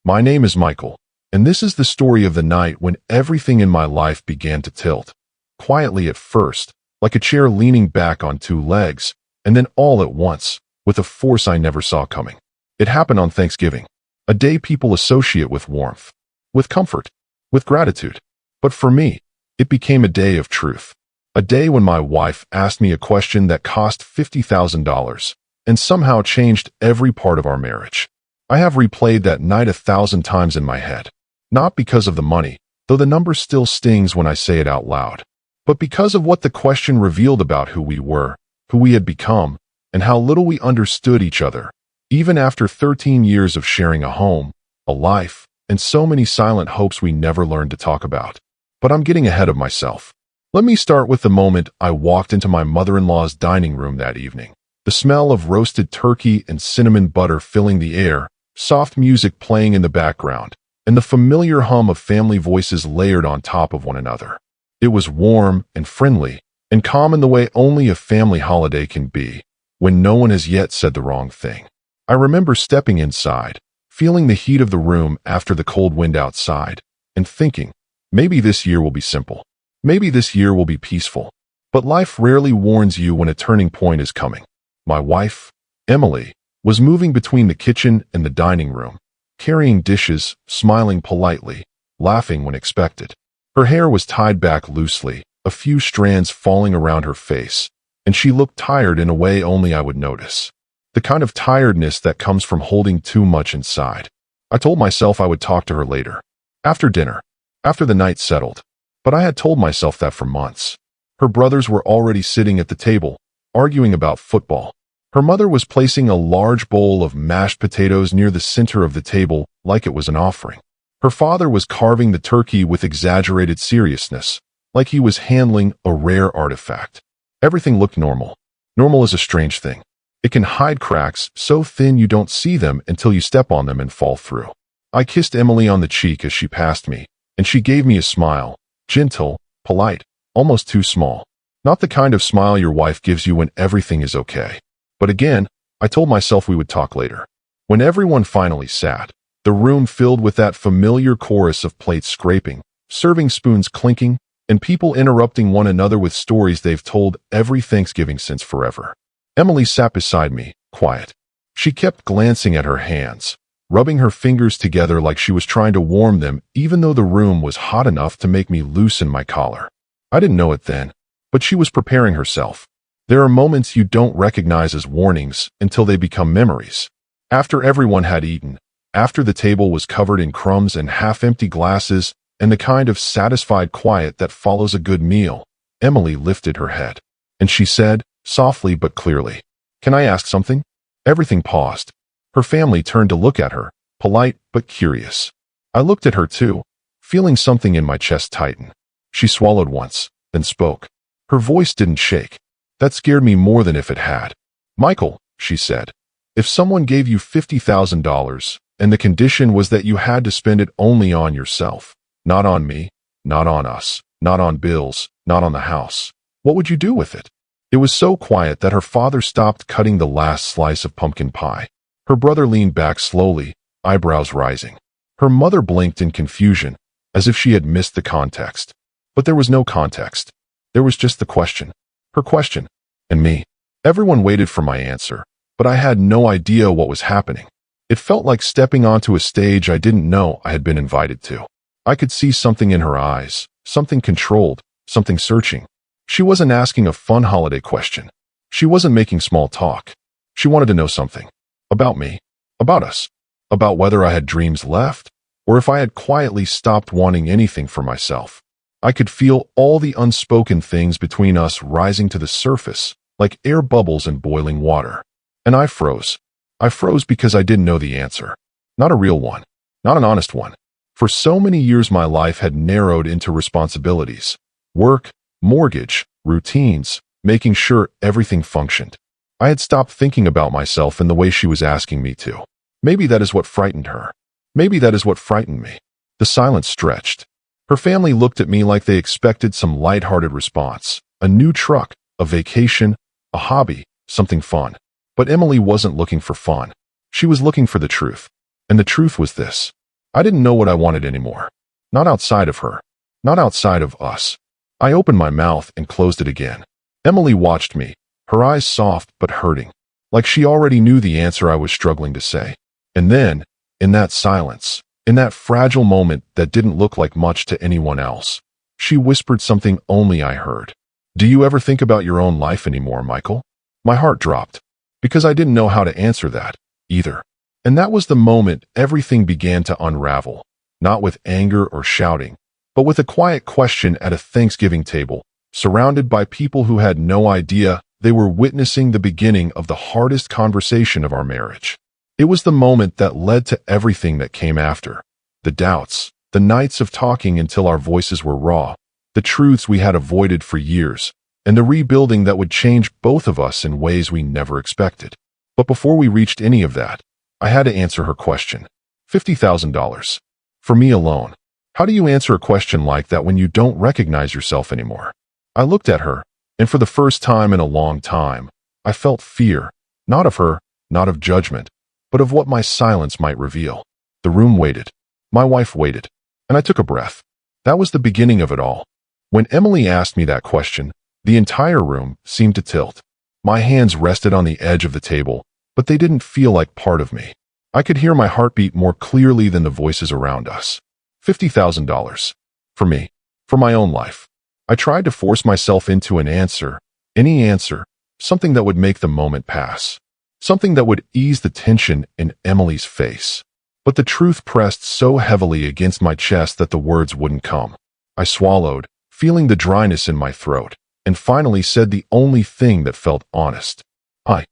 My name is Michael, and this is the story of the night when everything in my life began to tilt. Quietly at first, like a chair leaning back on two legs, and then all at once, with a force I never saw coming. It happened on Thanksgiving, a day people associate with warmth, with comfort, with gratitude. But for me, it became a day of truth. A day when my wife asked me a question that cost $50,000 and somehow changed every part of our marriage. I have replayed that night 1,000 times in my head, not because of the money, though the number still stings when I say it out loud, but because of what the question revealed about who we were, who we had become, and how little we understood each other, even after 13 years of sharing a home, a life, and so many silent hopes we never learned to talk about. But I'm getting ahead of myself. Let me start with the moment I walked into my mother-in-law's dining room that evening. The smell of roasted turkey and cinnamon butter filling the air, soft music playing in the background, and the familiar hum of family voices layered on top of one another. It was warm and friendly, and calm in the way only a family holiday can be, when no one has yet said the wrong thing. I remember stepping inside, feeling the heat of the room after the cold wind outside, and thinking, maybe this year will be simple. Maybe this year will be peaceful. But life rarely warns you when a turning point is coming. My wife, Emily, was moving between the kitchen and the dining room, carrying dishes, smiling politely, laughing when expected. Her hair was tied back loosely, a few strands falling around her face, and she looked tired in a way only I would notice. The kind of tiredness that comes from holding too much inside. I told myself I would talk to her later, after dinner, after the night settled. But I had told myself that for months. Her brothers were already sitting at the table, arguing about football. Her mother was placing a large bowl of mashed potatoes near the center of the table like it was an offering. Her father was carving the turkey with exaggerated seriousness, like he was handling a rare artifact. Everything looked normal. Normal is a strange thing. It can hide cracks so thin you don't see them until you step on them and fall through. I kissed Emily on the cheek as she passed me, and she gave me a smile, gentle, polite, almost too small. Not the kind of smile your wife gives you when everything is okay. But again, I told myself we would talk later. When everyone finally sat, the room filled with that familiar chorus of plates scraping, serving spoons clinking, and people interrupting one another with stories they've told every Thanksgiving since forever. Emily sat beside me, quiet. She kept glancing at her hands, rubbing her fingers together like she was trying to warm them even though the room was hot enough to make me loosen my collar. I didn't know it then, but she was preparing herself. There are moments you don't recognize as warnings until they become memories. After everyone had eaten, after the table was covered in crumbs and half-empty glasses and the kind of satisfied quiet that follows a good meal, Emily lifted her head. And she said, softly but clearly, "Can I ask something?" Everything paused. Her family turned to look at her, polite but curious. I looked at her too, feeling something in my chest tighten. She swallowed once, then spoke. Her voice didn't shake. That scared me more than if it had. "Michael," she said, "if someone gave you $50,000 and the condition was that you had to spend it only on yourself, not on me, not on us, not on bills, not on the house, what would you do with it?" It was so quiet that her father stopped cutting the last slice of pumpkin pie. Her brother leaned back slowly, eyebrows rising. Her mother blinked in confusion, as if she had missed the context. But there was no context. There was just the question. Her question. And me. Everyone waited for my answer, but I had no idea what was happening. It felt like stepping onto a stage I didn't know I had been invited to. I could see something in her eyes, something controlled, something searching. She wasn't asking a fun holiday question. She wasn't making small talk. She wanted to know something. About me. About us. About whether I had dreams left, or if I had quietly stopped wanting anything for myself. I could feel all the unspoken things between us rising to the surface, like air bubbles in boiling water. And I froze. I froze because I didn't know the answer. Not a real one. Not an honest one. For so many years my life had narrowed into responsibilities. Work, mortgage, routines, making sure everything functioned. I had stopped thinking about myself in the way she was asking me to. Maybe that is what frightened her. Maybe that is what frightened me. The silence stretched. Her family looked at me like they expected some lighthearted response. A new truck, a vacation, a hobby, something fun. But Emily wasn't looking for fun. She was looking for the truth. And the truth was this. I didn't know what I wanted anymore. Not outside of her. Not outside of us. I opened my mouth and closed it again. Emily watched me, her eyes soft but hurting, like she already knew the answer I was struggling to say. And then, in that silence, in that fragile moment that didn't look like much to anyone else, she whispered something only I heard. Do you ever think about your own life anymore, Michael? My heart dropped, because I didn't know how to answer that, either. And that was the moment everything began to unravel, not with anger or shouting, but with a quiet question at a Thanksgiving table, surrounded by people who had no idea they were witnessing the beginning of the hardest conversation of our marriage. It was the moment that led to everything that came after. The doubts, the nights of talking until our voices were raw, the truths we had avoided for years, and the rebuilding that would change both of us in ways we never expected. But before we reached any of that, I had to answer her question. $50,000. For me alone. How do you answer a question like that when you don't recognize yourself anymore? I looked at her, and for the first time in a long time, I felt fear, not of her, not of judgment, but of what my silence might reveal. The room waited. My wife waited, and I took a breath. That was the beginning of it all. When Emily asked me that question, the entire room seemed to tilt. My hands rested on the edge of the table, but they didn't feel like part of me. I could hear my heartbeat more clearly than the voices around us. $50,000. For me. For my own life. I tried to force myself into an answer, any answer, something that would make the moment pass. Something that would ease the tension in Emily's face. But the truth pressed so heavily against my chest that the words wouldn't come. I swallowed, feeling the dryness in my throat, and finally said the only thing that felt honest. I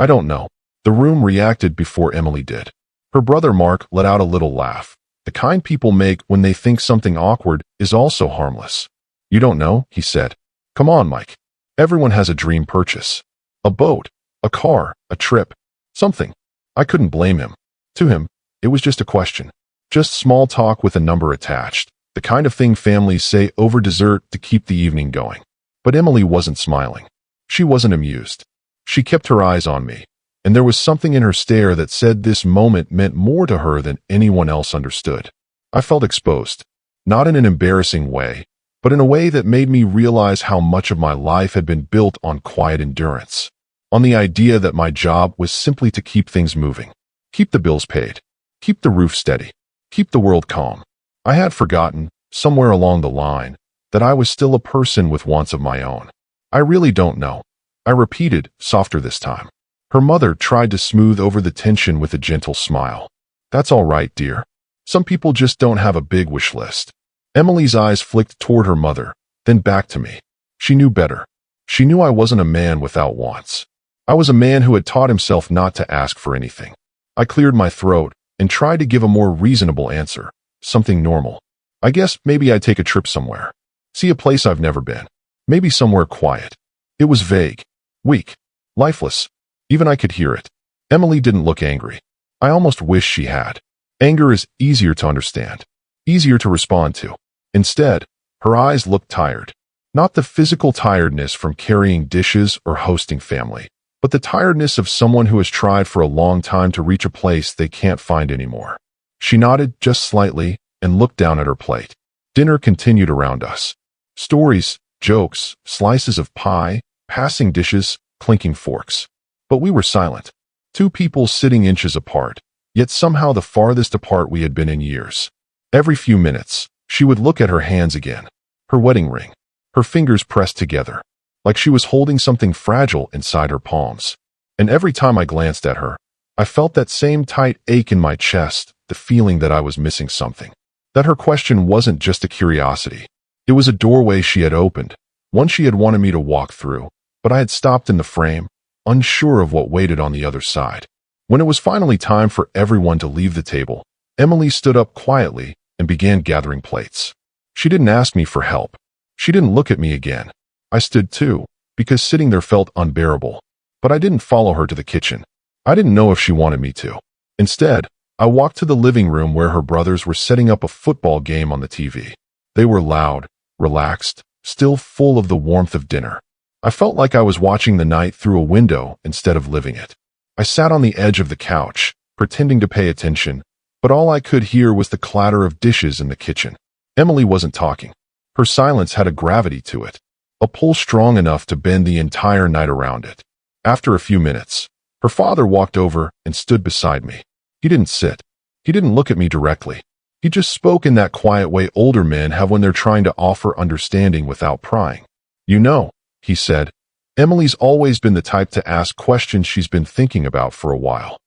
don't know. The room reacted before Emily did. Her brother Mark let out a little laugh, the kind people make when they think something awkward is also harmless. You don't know, he said. Come on, Mike. Everyone has a dream purchase. A boat, a car, a trip, something. I couldn't blame him. To him, it was just a question. Just small talk with a number attached, the kind of thing families say over dessert to keep the evening going. But Emily wasn't smiling. She wasn't amused. She kept her eyes on me, and there was something in her stare that said this moment meant more to her than anyone else understood. I felt exposed, not in an embarrassing way, but in a way that made me realize how much of my life had been built on quiet endurance, on the idea that my job was simply to keep things moving, keep the bills paid, keep the roof steady, keep the world calm. I had forgotten, somewhere along the line, that I was still a person with wants of my own. I really don't know. I repeated, softer this time. Her mother tried to smooth over the tension with a gentle smile. That's all right, dear. Some people just don't have a big wish list. Emily's eyes flicked toward her mother, then back to me. She knew better. She knew I wasn't a man without wants. I was a man who had taught himself not to ask for anything. I cleared my throat and tried to give a more reasonable answer, something normal. I guess maybe I'd take a trip somewhere. See a place I've never been. Maybe somewhere quiet. It was vague, weak, lifeless. Even I could hear it. Emily didn't look angry. I almost wish she had. Anger is easier to understand, easier to respond to. Instead, her eyes looked tired. Not the physical tiredness from carrying dishes or hosting family, but the tiredness of someone who has tried for a long time to reach a place they can't find anymore. She nodded just slightly and looked down at her plate. Dinner continued around us. Stories, jokes, slices of pie, passing dishes, clinking forks. But we were silent. Two people sitting inches apart, yet somehow the farthest apart we had been in years. Every few minutes, she would look at her hands again, her wedding ring, her fingers pressed together, like she was holding something fragile inside her palms. And every time I glanced at her, I felt that same tight ache in my chest, the feeling that I was missing something. That her question wasn't just a curiosity. It was a doorway she had opened, one she had wanted me to walk through, but I had stopped in the frame, unsure of what waited on the other side. When it was finally time for everyone to leave the table, Emily stood up quietly and began gathering plates. She didn't ask me for help. She didn't look at me again. I stood too, because sitting there felt unbearable. But I didn't follow her to the kitchen. I didn't know if she wanted me to. Instead, I walked to the living room where her brothers were setting up a football game on the TV. They were loud, relaxed, still full of the warmth of dinner. I felt like I was watching the night through a window instead of living it. I sat on the edge of the couch, pretending to pay attention, but all I could hear was the clatter of dishes in the kitchen. Emily wasn't talking. Her silence had a gravity to it, a pull strong enough to bend the entire night around it. After a few minutes, her father walked over and stood beside me. He didn't sit. He didn't look at me directly. He just spoke in that quiet way older men have when they're trying to offer understanding without prying. "You know," he said, "Emily's always been the type to ask questions she's been thinking about for a while."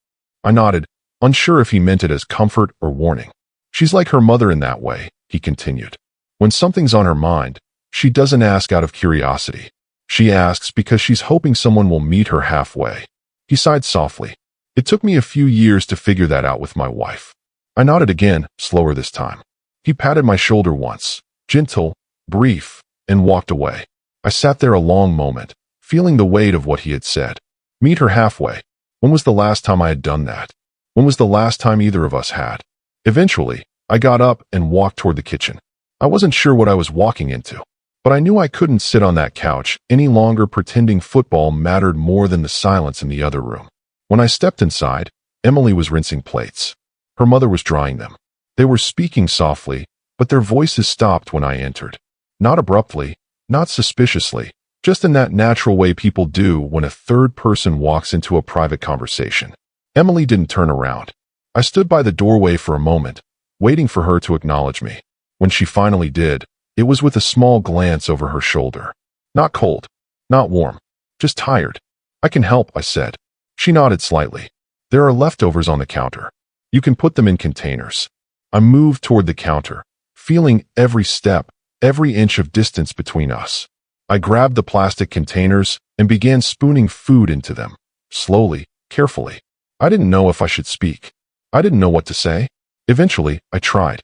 I nodded, unsure if he meant it as comfort or warning. "She's like her mother in that way," he continued. "When something's on her mind, she doesn't ask out of curiosity. She asks because she's hoping someone will meet her halfway." He sighed softly. "It took me a few years to figure that out with my wife." I nodded again, slower this time. He patted my shoulder once, gentle, brief, and walked away. I sat there a long moment, feeling the weight of what he had said. Meet her halfway. When was the last time I had done that? When was the last time either of us had? Eventually, I got up and walked toward the kitchen. I wasn't sure what I was walking into, but I knew I couldn't sit on that couch any longer pretending football mattered more than the silence in the other room. When I stepped inside, Emily was rinsing plates. Her mother was drying them. They were speaking softly, but their voices stopped when I entered. Not abruptly, not suspiciously, just in that natural way people do when a third person walks into a private conversation. Emily didn't turn around. I stood by the doorway for a moment, waiting for her to acknowledge me. When she finally did, it was with a small glance over her shoulder. Not cold, not warm, just tired. "I can help," I said. She nodded slightly. "There are leftovers on the counter. You can put them in containers." I moved toward the counter, feeling every step, every inch of distance between us. I grabbed the plastic containers and began spooning food into them, slowly, carefully. I didn't know if I should speak. I didn't know what to say. Eventually, I tried.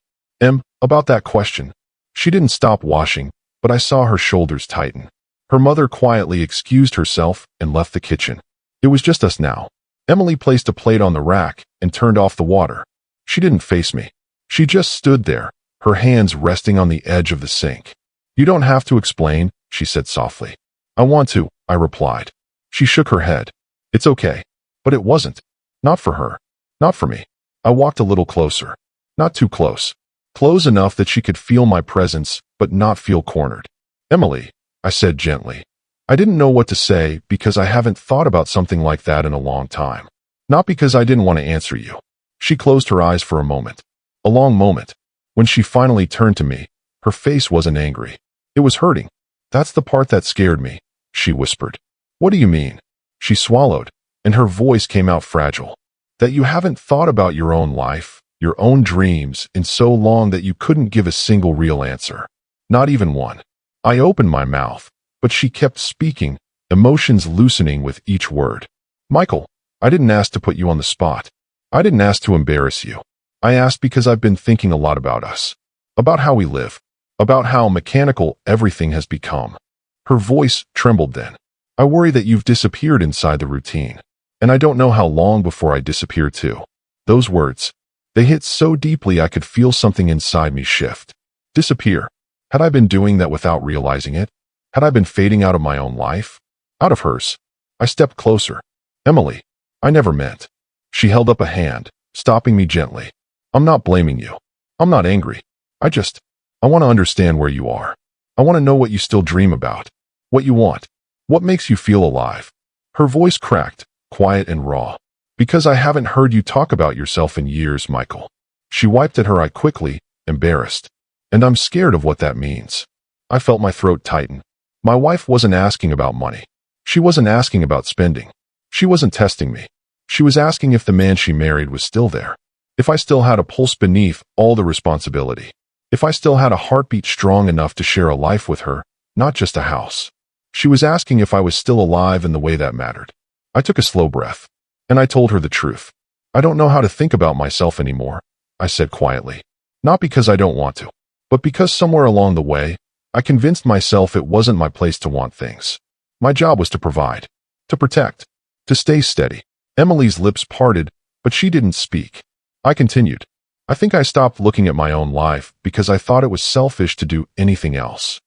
About that question." She didn't stop washing, but I saw her shoulders tighten. Her mother quietly excused herself and left the kitchen. It was just us now. Emily placed a plate on the rack and turned off the water. She didn't face me. She just stood there, her hands resting on the edge of the sink. "You don't have to explain," she said softly. "I want to," I replied. She shook her head. "It's okay." But it wasn't. Not for her. Not for me. I walked a little closer. Not too close. Close enough that she could feel my presence, but not feel cornered. "Emily," I said gently. I didn't know what to say because I haven't thought about something like that in a long time. Not because I didn't want to answer you. She closed her eyes for a moment. A long moment. When she finally turned to me, her face wasn't angry. It was hurting. "That's the part that scared me," she whispered. "What do you mean?" She swallowed, and her voice came out fragile. "That you haven't thought about your own life, your own dreams, in so long that you couldn't give a single real answer. Not even one." I opened my mouth, but she kept speaking, emotions loosening with each word. "Michael, I didn't ask to put you on the spot. I didn't ask to embarrass you. I asked because I've been thinking a lot about us. About how we live. About how mechanical everything has become." Her voice trembled then. "I worry that you've disappeared inside the routine. And I don't know how long before I disappear too." Those words. They hit so deeply I could feel something inside me shift. Disappear. Had I been doing that without realizing it? Had I been fading out of my own life? Out of hers? I stepped closer. "Emily, I never meant." She held up a hand, stopping me gently. "I'm not blaming you. I'm not angry. I want to understand where you are. I want to know what you still dream about. What you want. What makes you feel alive." Her voice cracked, quiet and raw. "Because I haven't heard you talk about yourself in years, Michael." She wiped at her eye quickly, embarrassed. "And I'm scared of what that means." I felt my throat tighten. My wife wasn't asking about money. She wasn't asking about spending. She wasn't testing me. She was asking if the man she married was still there. If I still had a pulse beneath all the responsibility. If I still had a heartbeat strong enough to share a life with her, not just a house. She was asking if I was still alive in the way that mattered. I took a slow breath. And I told her the truth. "I don't know how to think about myself anymore," I said quietly. "Not because I don't want to, but because somewhere along the way, I convinced myself it wasn't my place to want things. My job was to provide, to protect, to stay steady." Emily's lips parted, but she didn't speak. I continued. "I think I stopped looking at my own life because I thought it was selfish to do anything else."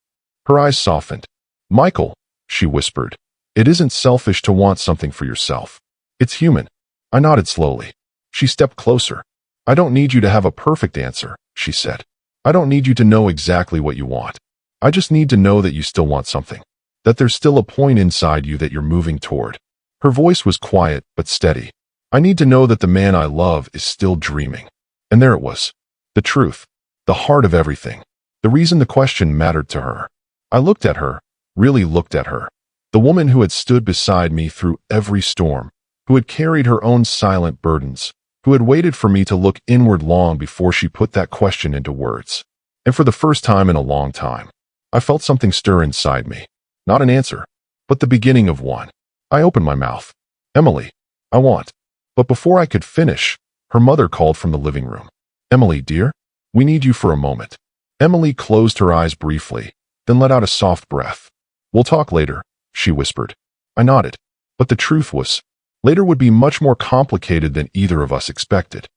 Her eyes softened. "Michael," she whispered, "it isn't selfish to want something for yourself. It's human." I nodded slowly. She stepped closer. I don't need you to have a perfect answer, she said. I don't need you to know exactly what you want. I just need to know that you still want something, that there's still a point inside you that you're moving toward. Her voice was quiet but steady. I need to know that the man I love is still dreaming. And there it was. The truth. The heart of everything. The reason the question mattered to her. I looked at her, really looked at her. The woman who had stood beside me through every storm, who had carried her own silent burdens, who had waited for me to look inward long before she put that question into words. And for the first time in a long time, I felt something stir inside me. Not an answer, but the beginning of one. I opened my mouth. Emily, I want. But before I could finish, her mother called from the living room. Emily, dear, we need you for a moment. Emily closed her eyes briefly, then let out a soft breath. We'll talk later, she whispered. I nodded. But the truth was, later would be much more complicated than either of us expected.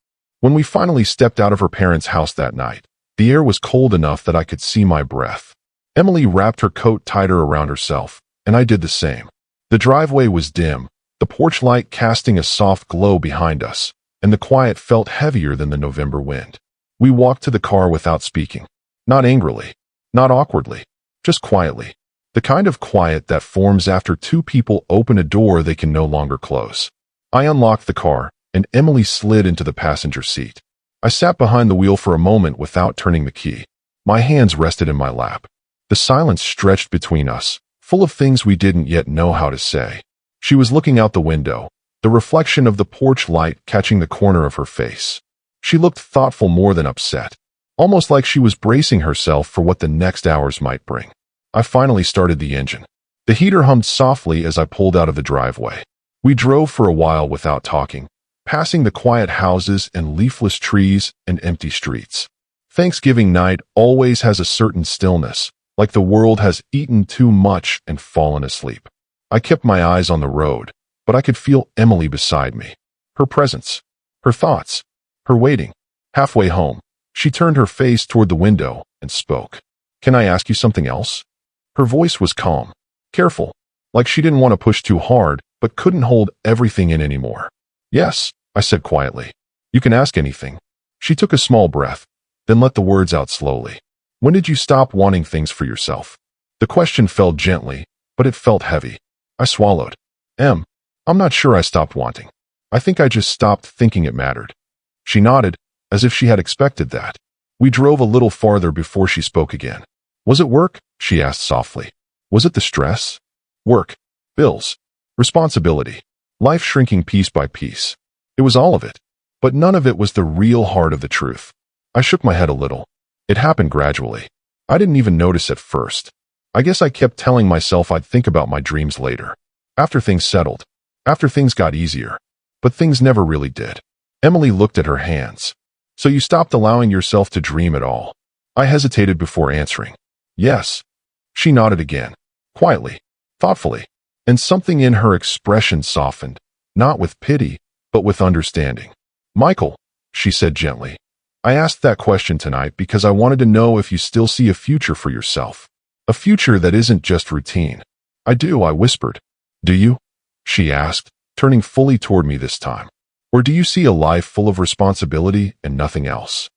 When we finally stepped out of her parents' house that night, the air was cold enough that I could see my breath. Emily wrapped her coat tighter around herself, and I did the same. The driveway was dim, the porch light casting a soft glow behind us, and the quiet felt heavier than the November wind. We walked to the car without speaking. Not angrily, not awkwardly, just quietly. The kind of quiet that forms after two people open a door they can no longer close. I unlocked the car, and Emily slid into the passenger seat. I sat behind the wheel for a moment without turning the key. My hands rested in my lap. The silence stretched between us, full of things we didn't yet know how to say. She was looking out the window, the reflection of the porch light catching the corner of her face. She looked thoughtful more than upset, almost like she was bracing herself for what the next hours might bring. I finally started the engine. The heater hummed softly as I pulled out of the driveway. We drove for a while without talking, passing the quiet houses and leafless trees and empty streets. Thanksgiving night always has a certain stillness, like the world has eaten too much and fallen asleep. I kept my eyes on the road, but I could feel Emily beside me. Her presence, her thoughts, her waiting. Halfway home, she turned her face toward the window and spoke. Can I ask you something else? Her voice was calm, careful, like she didn't want to push too hard, but couldn't hold everything in anymore. Yes, I said quietly. You can ask anything. She took a small breath, then let the words out slowly. When did you stop wanting things for yourself? The question fell gently, but it felt heavy. I swallowed. I'm not sure I stopped wanting. I think I just stopped thinking it mattered. She nodded, as if she had expected that. We drove a little farther before she spoke again. Was it work? She asked softly. Was it the stress? Work, bills, responsibility, life shrinking piece by piece. It was all of it, but none of it was the real heart of the truth. I shook my head a little. It happened gradually. I didn't even notice at first. I guess I kept telling myself I'd think about my dreams later, after things settled, after things got easier. But things never really did. Emily looked at her hands. So you stopped allowing yourself to dream at all? I hesitated before answering. Yes. She nodded again, quietly, thoughtfully, and something in her expression softened, not with pity, but with understanding. Michael, she said gently, I asked that question tonight because I wanted to know if you still see a future for yourself. A future that isn't just routine. I do, I whispered. Do you? She asked, turning fully toward me this time. Or do you see a life full of responsibility and nothing else?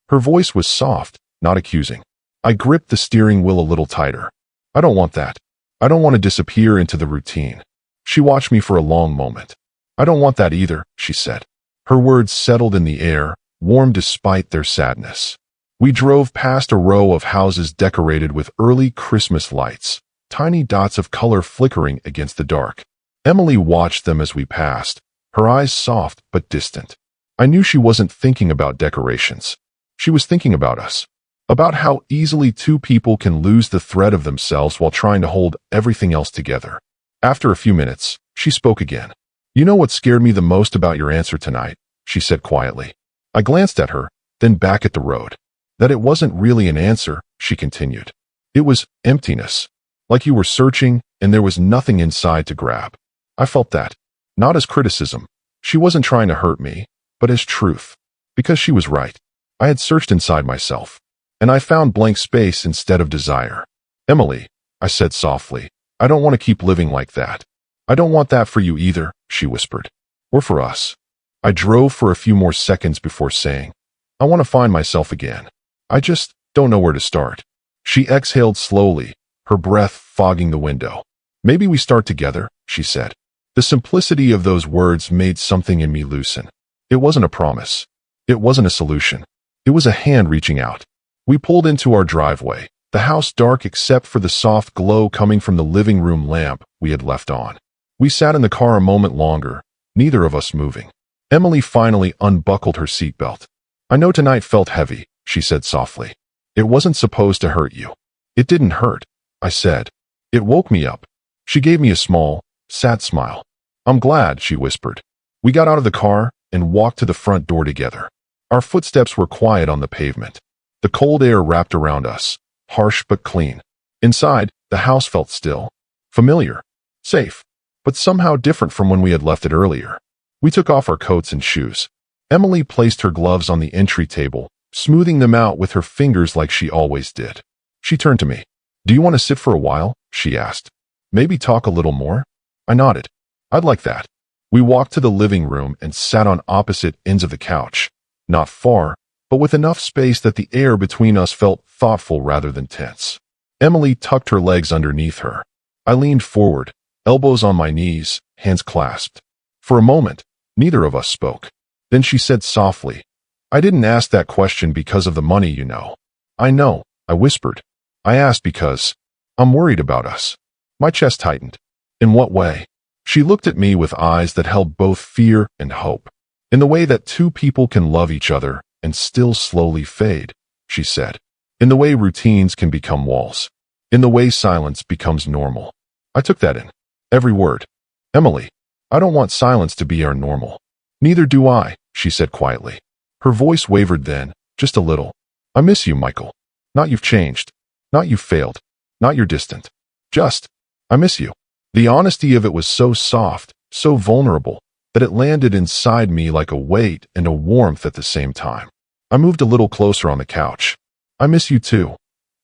Her voice was soft, not accusing. I gripped the steering wheel a little tighter. I don't want that. I don't want to disappear into the routine. She watched me for a long moment. I don't want that either, she said. Her words settled in the air, warm despite their sadness. We drove past a row of houses decorated with early Christmas lights, tiny dots of color flickering against the dark. Emily watched them as we passed, her eyes soft but distant. I knew she wasn't thinking about decorations. She was thinking about us. About how easily two people can lose the thread of themselves while trying to hold everything else together. After a few minutes, she spoke again. You know what scared me the most about your answer tonight? She said quietly. I glanced at her, then back at the road. That it wasn't really an answer, she continued. It was emptiness. Like you were searching, and there was nothing inside to grab. I felt that. Not as criticism. She wasn't trying to hurt me, but as truth. Because she was right. I had searched inside myself, and I found blank space instead of desire. Emily, I said softly, I don't want to keep living like that. I don't want that for you either, she whispered. Or for us. I drove for a few more seconds before saying, I want to find myself again. I just don't know where to start. She exhaled slowly, her breath fogging the window. Maybe we start together, she said. The simplicity of those words made something in me loosen. It wasn't a promise. It wasn't a solution. It was a hand reaching out. We pulled into our driveway, the house dark except for the soft glow coming from the living room lamp we had left on. We sat in the car a moment longer, neither of us moving. Emily finally unbuckled her seatbelt. I know tonight felt heavy, she said softly. It wasn't supposed to hurt you. It didn't hurt, I said. It woke me up. She gave me a small, sad smile. I'm glad, she whispered. We got out of the car and walked to the front door together. Our footsteps were quiet on the pavement. The cold air wrapped around us, harsh but clean. Inside, the house felt still, familiar, safe, but somehow different from when we had left it earlier. We took off our coats and shoes. Emily placed her gloves on the entry table, smoothing them out with her fingers like she always did. She turned to me. Do you want to sit for a while? She asked. Maybe talk a little more? I nodded. I'd like that. We walked to the living room and sat on opposite ends of the couch. Not far, but with enough space that the air between us felt thoughtful rather than tense. Emily tucked her legs underneath her. I leaned forward, elbows on my knees, hands clasped. For a moment, neither of us spoke. Then she said softly, I didn't ask that question because of the money, you know. I know, I whispered. I asked because I'm worried about us. My chest tightened. In what way? She looked at me with eyes that held both fear and hope. In the way that two people can love each other and still slowly fade, she said. In the way routines can become walls. In the way silence becomes normal. I took that in. Every word. Emily, I don't want silence to be our normal. Neither do I, she said quietly. Her voice wavered then, just a little. I miss you, Michael. Not you've changed. Not you've failed. Not you're distant. Just, I miss you. The honesty of it was so soft, so vulnerable, that it landed inside me like a weight and a warmth at the same time. I moved a little closer on the couch. I miss you too,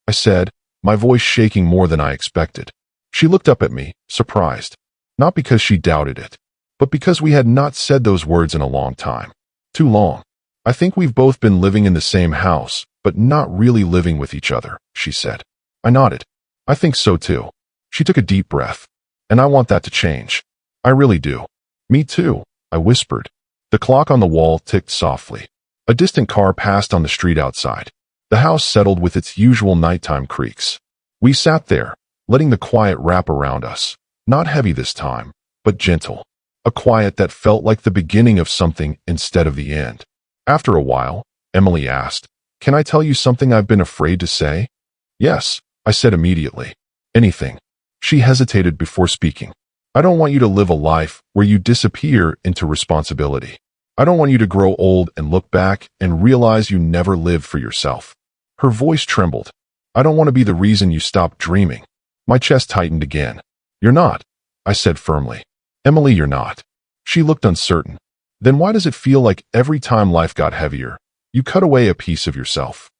I said, my voice shaking more than I expected. She looked up at me, surprised. Not because she doubted it, but because we had not said those words in a long time. Too long. I think we've both been living in the same house, but not really living with each other, she said. I nodded. I think so too. She took a deep breath. And I want that to change. I really do. Me too, I whispered. The clock on the wall ticked softly. A distant car passed on the street outside. The house settled with its usual nighttime creaks. We sat there, letting the quiet wrap around us. Not heavy this time, but gentle. A quiet that felt like the beginning of something instead of the end. After a while, Emily asked, Can I tell you something I've been afraid to say? Yes, I said immediately. Anything. She hesitated before speaking. I don't want you to live a life where you disappear into responsibility. I don't want you to grow old and look back and realize you never lived for yourself. Her voice trembled. I don't want to be the reason you stopped dreaming. My chest tightened again. You're not, I said firmly. Emily, you're not. She looked uncertain. Then why does it feel like every time life got heavier, you cut away a piece of yourself?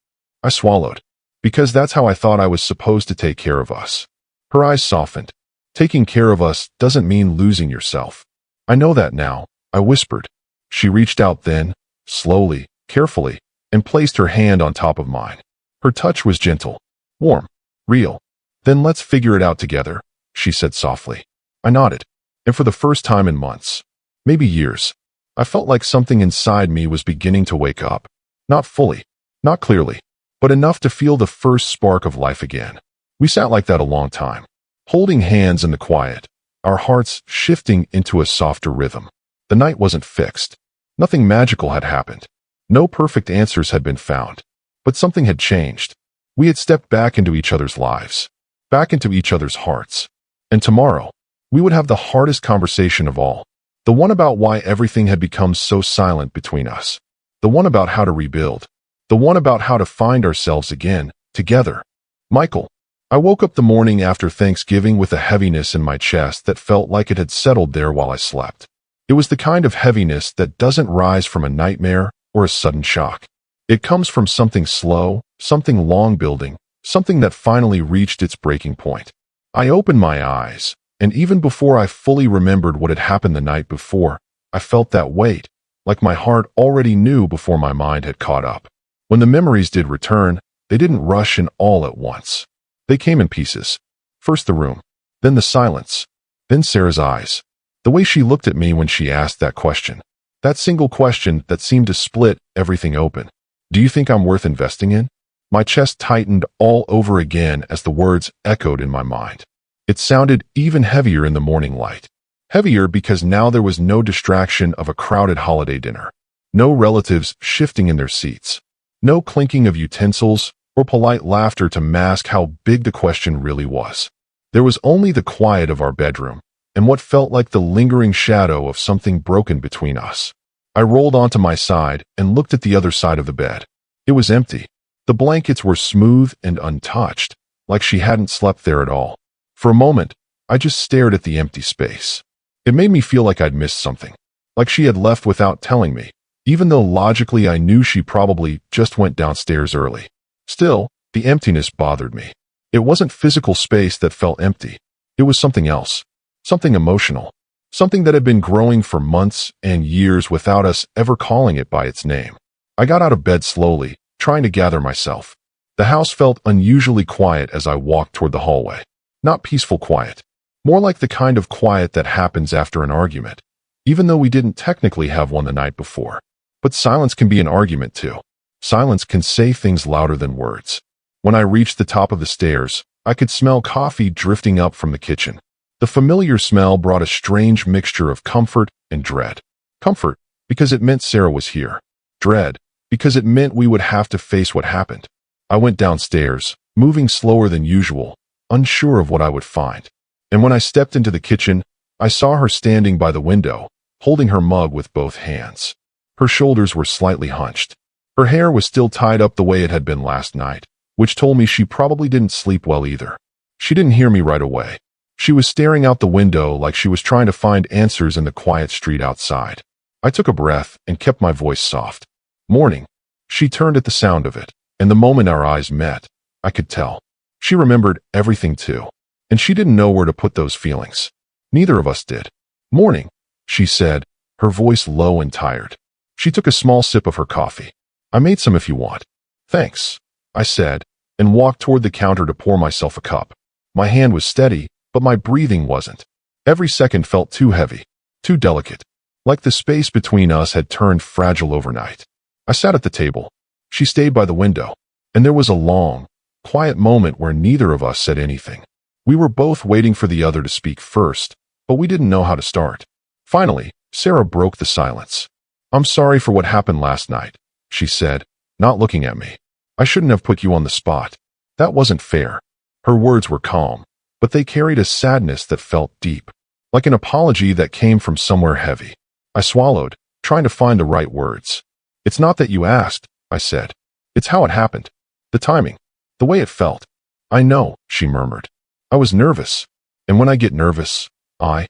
I swallowed. Because that's how I thought I was supposed to take care of us. Her eyes softened. Taking care of us doesn't mean losing yourself. I know that now, I whispered. She reached out then, slowly, carefully, and placed her hand on top of mine. Her touch was gentle, warm, real. Then let's figure it out together, she said softly. I nodded, and for the first time in months, maybe years, I felt like something inside me was beginning to wake up. Not fully, not clearly, but enough to feel the first spark of life again. We sat like that a long time, holding hands in the quiet, our hearts shifting into a softer rhythm. The night wasn't fixed. Nothing magical had happened. No perfect answers had been found. But something had changed. We had stepped back into each other's lives, back into each other's hearts. And tomorrow, we would have the hardest conversation of all. The one about why everything had become so silent between us. The one about how to rebuild. The one about how to find ourselves again, together. Michael. I woke up the morning after Thanksgiving with a heaviness in my chest that felt like it had settled there while I slept. It was the kind of heaviness that doesn't rise from a nightmare or a sudden shock. It comes from something slow, something long building, something that finally reached its breaking point. I opened my eyes, and even before I fully remembered what had happened the night before, I felt that weight, like my heart already knew before my mind had caught up. When the memories did return, they didn't rush in all at once. They came in pieces. First the room, then the silence, then Sarah's eyes. The way she looked at me when she asked that question. That single question that seemed to split everything open. Do you think I'm worth investing in? My chest tightened all over again as the words echoed in my mind. It sounded even heavier in the morning light. Heavier because now there was no distraction of a crowded holiday dinner. No relatives shifting in their seats. No clinking of utensils or polite laughter to mask how big the question really was. There was only the quiet of our bedroom and what felt like the lingering shadow of something broken between us. I rolled onto my side and looked at the other side of the bed. It was empty. The blankets were smooth and untouched, like she hadn't slept there at all. For a moment, I just stared at the empty space. It made me feel like I'd missed something, like she had left without telling me, even though logically I knew she probably just went downstairs early. Still, the emptiness bothered me. It wasn't physical space that felt empty. It was something else, something emotional, something that had been growing for months and years without us ever calling it by its name. I got out of bed slowly, trying to gather myself. The house felt unusually quiet as I walked toward the hallway. Not peaceful quiet. More like the kind of quiet that happens after an argument, even though we didn't technically have one the night before. But silence can be an argument too. Silence can say things louder than words. When I reached the top of the stairs, I could smell coffee drifting up from the kitchen. The familiar smell brought a strange mixture of comfort and dread. Comfort, because it meant Sarah was here. Dread, because it meant we would have to face what happened. I went downstairs, moving slower than usual, unsure of what I would find. And when I stepped into the kitchen, I saw her standing by the window, holding her mug with both hands. Her shoulders were slightly hunched. Her hair was still tied up the way it had been last night, which told me she probably didn't sleep well either. She didn't hear me right away. She was staring out the window like she was trying to find answers in the quiet street outside. I took a breath and kept my voice soft. Morning. She turned at the sound of it, and the moment our eyes met, I could tell. She remembered everything too, and she didn't know where to put those feelings. Neither of us did. Morning, she said, her voice low and tired. She took a small sip of her coffee. I made some if you want. Thanks, I said, and walked toward the counter to pour myself a cup. My hand was steady, but my breathing wasn't. Every second felt too heavy, too delicate, like the space between us had turned fragile overnight. I sat at the table. She stayed by the window, and there was a long, quiet moment where neither of us said anything. We were both waiting for the other to speak first, but we didn't know how to start. Finally, Sarah broke the silence. I'm sorry for what happened last night, she said, not looking at me. I shouldn't have put you on the spot. That wasn't fair. Her words were calm, but they carried a sadness that felt deep, like an apology that came from somewhere heavy. I swallowed, trying to find the right words. It's not that you asked, I said. It's how it happened. The timing. The way it felt. I know, she murmured. I was nervous. And when I get nervous, I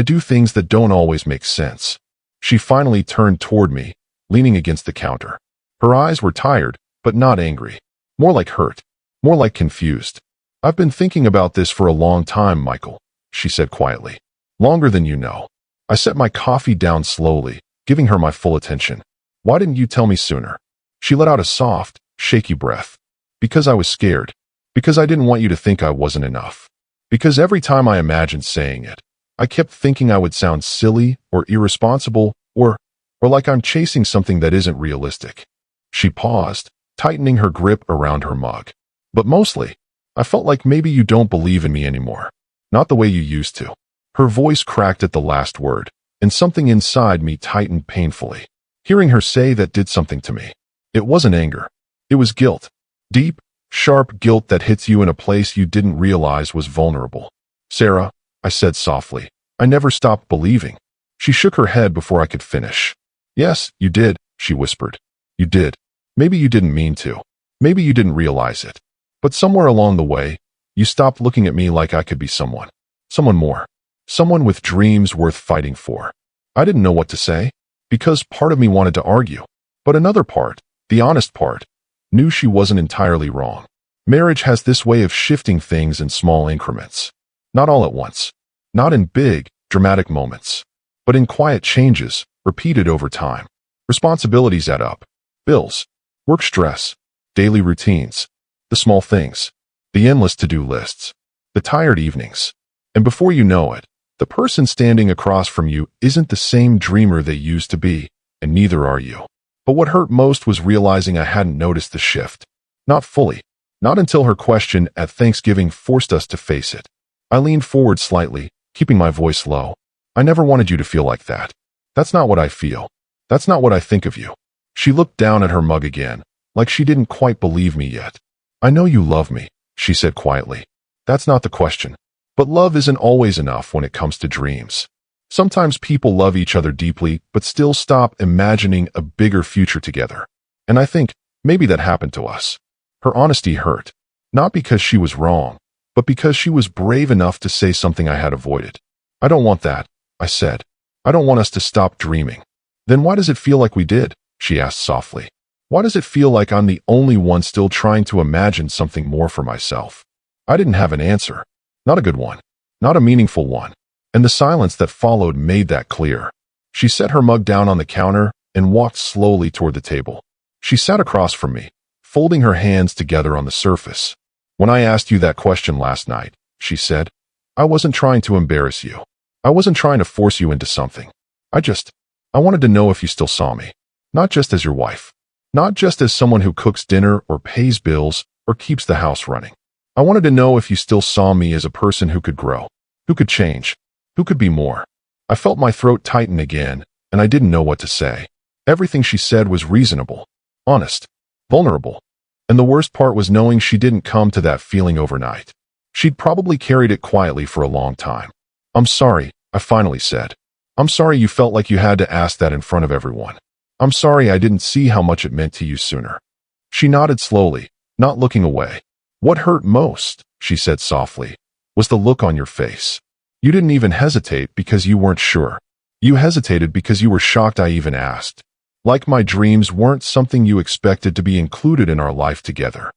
do things that don't always make sense. She finally turned toward me, leaning against the counter. Her eyes were tired, but not angry. More like hurt. More like confused. I've been thinking about this for a long time, Michael, she said quietly. Longer than you know. I set my coffee down slowly, giving her my full attention. Why didn't you tell me sooner? She let out a soft, shaky breath. Because I was scared. Because I didn't want you to think I wasn't enough. Because every time I imagined saying it, I kept thinking I would sound silly or irresponsible or like I'm chasing something that isn't realistic. She paused, tightening her grip around her mug. But mostly, I felt like maybe you don't believe in me anymore. Not the way you used to. Her voice cracked at the last word, and something inside me tightened painfully. Hearing her say that did something to me. It wasn't anger. It was guilt. Deep, sharp guilt that hits you in a place you didn't realize was vulnerable. Sarah, I said softly, I never stopped believing. She shook her head before I could finish. Yes, you did, she whispered. You did. Maybe you didn't mean to. Maybe you didn't realize it. But somewhere along the way, you stopped looking at me like I could be someone. Someone more. Someone with dreams worth fighting for. I didn't know what to say, because part of me wanted to argue. But another part, the honest part, knew she wasn't entirely wrong. Marriage has this way of shifting things in small increments. Not all at once. Not in big, dramatic moments. But in quiet changes, repeated over time. Responsibilities add up. Bills, work stress, daily routines, the small things, the endless to-do lists, the tired evenings. And before you know it, the person standing across from you isn't the same dreamer they used to be, and neither are you. But what hurt most was realizing I hadn't noticed the shift. Not fully. Not until her question at Thanksgiving forced us to face it. I leaned forward slightly, keeping my voice low. I never wanted you to feel like that. That's not what I feel. That's not what I think of you. She looked down at her mug again, like she didn't quite believe me yet. I know you love me, she said quietly. That's not the question. But love isn't always enough when it comes to dreams. Sometimes people love each other deeply, but still stop imagining a bigger future together. And I think maybe that happened to us. Her honesty hurt, not because she was wrong, but because she was brave enough to say something I had avoided. I don't want that, I said. I don't want us to stop dreaming. Then why does it feel like we did? She asked softly. Why does it feel like I'm the only one still trying to imagine something more for myself? I didn't have an answer. Not a good one. Not a meaningful one. And the silence that followed made that clear. She set her mug down on the counter and walked slowly toward the table. She sat across from me, folding her hands together on the surface. When I asked you that question last night, she said, I wasn't trying to embarrass you. I wasn't trying to force you into something. I wanted to know if you still saw me. Not just as your wife. Not just as someone who cooks dinner or pays bills or keeps the house running. I wanted to know if you still saw me as a person who could grow, who could change, who could be more. I felt my throat tighten again, and I didn't know what to say. Everything she said was reasonable, honest, vulnerable. And the worst part was knowing she didn't come to that feeling overnight. She'd probably carried it quietly for a long time. I'm sorry, I finally said. I'm sorry you felt like you had to ask that in front of everyone. I'm sorry I didn't see how much it meant to you sooner. She nodded slowly, not looking away. What hurt most, she said softly, was the look on your face. You didn't even hesitate because you weren't sure. You hesitated because you were shocked I even asked. Like my dreams weren't something you expected to be included in our life together.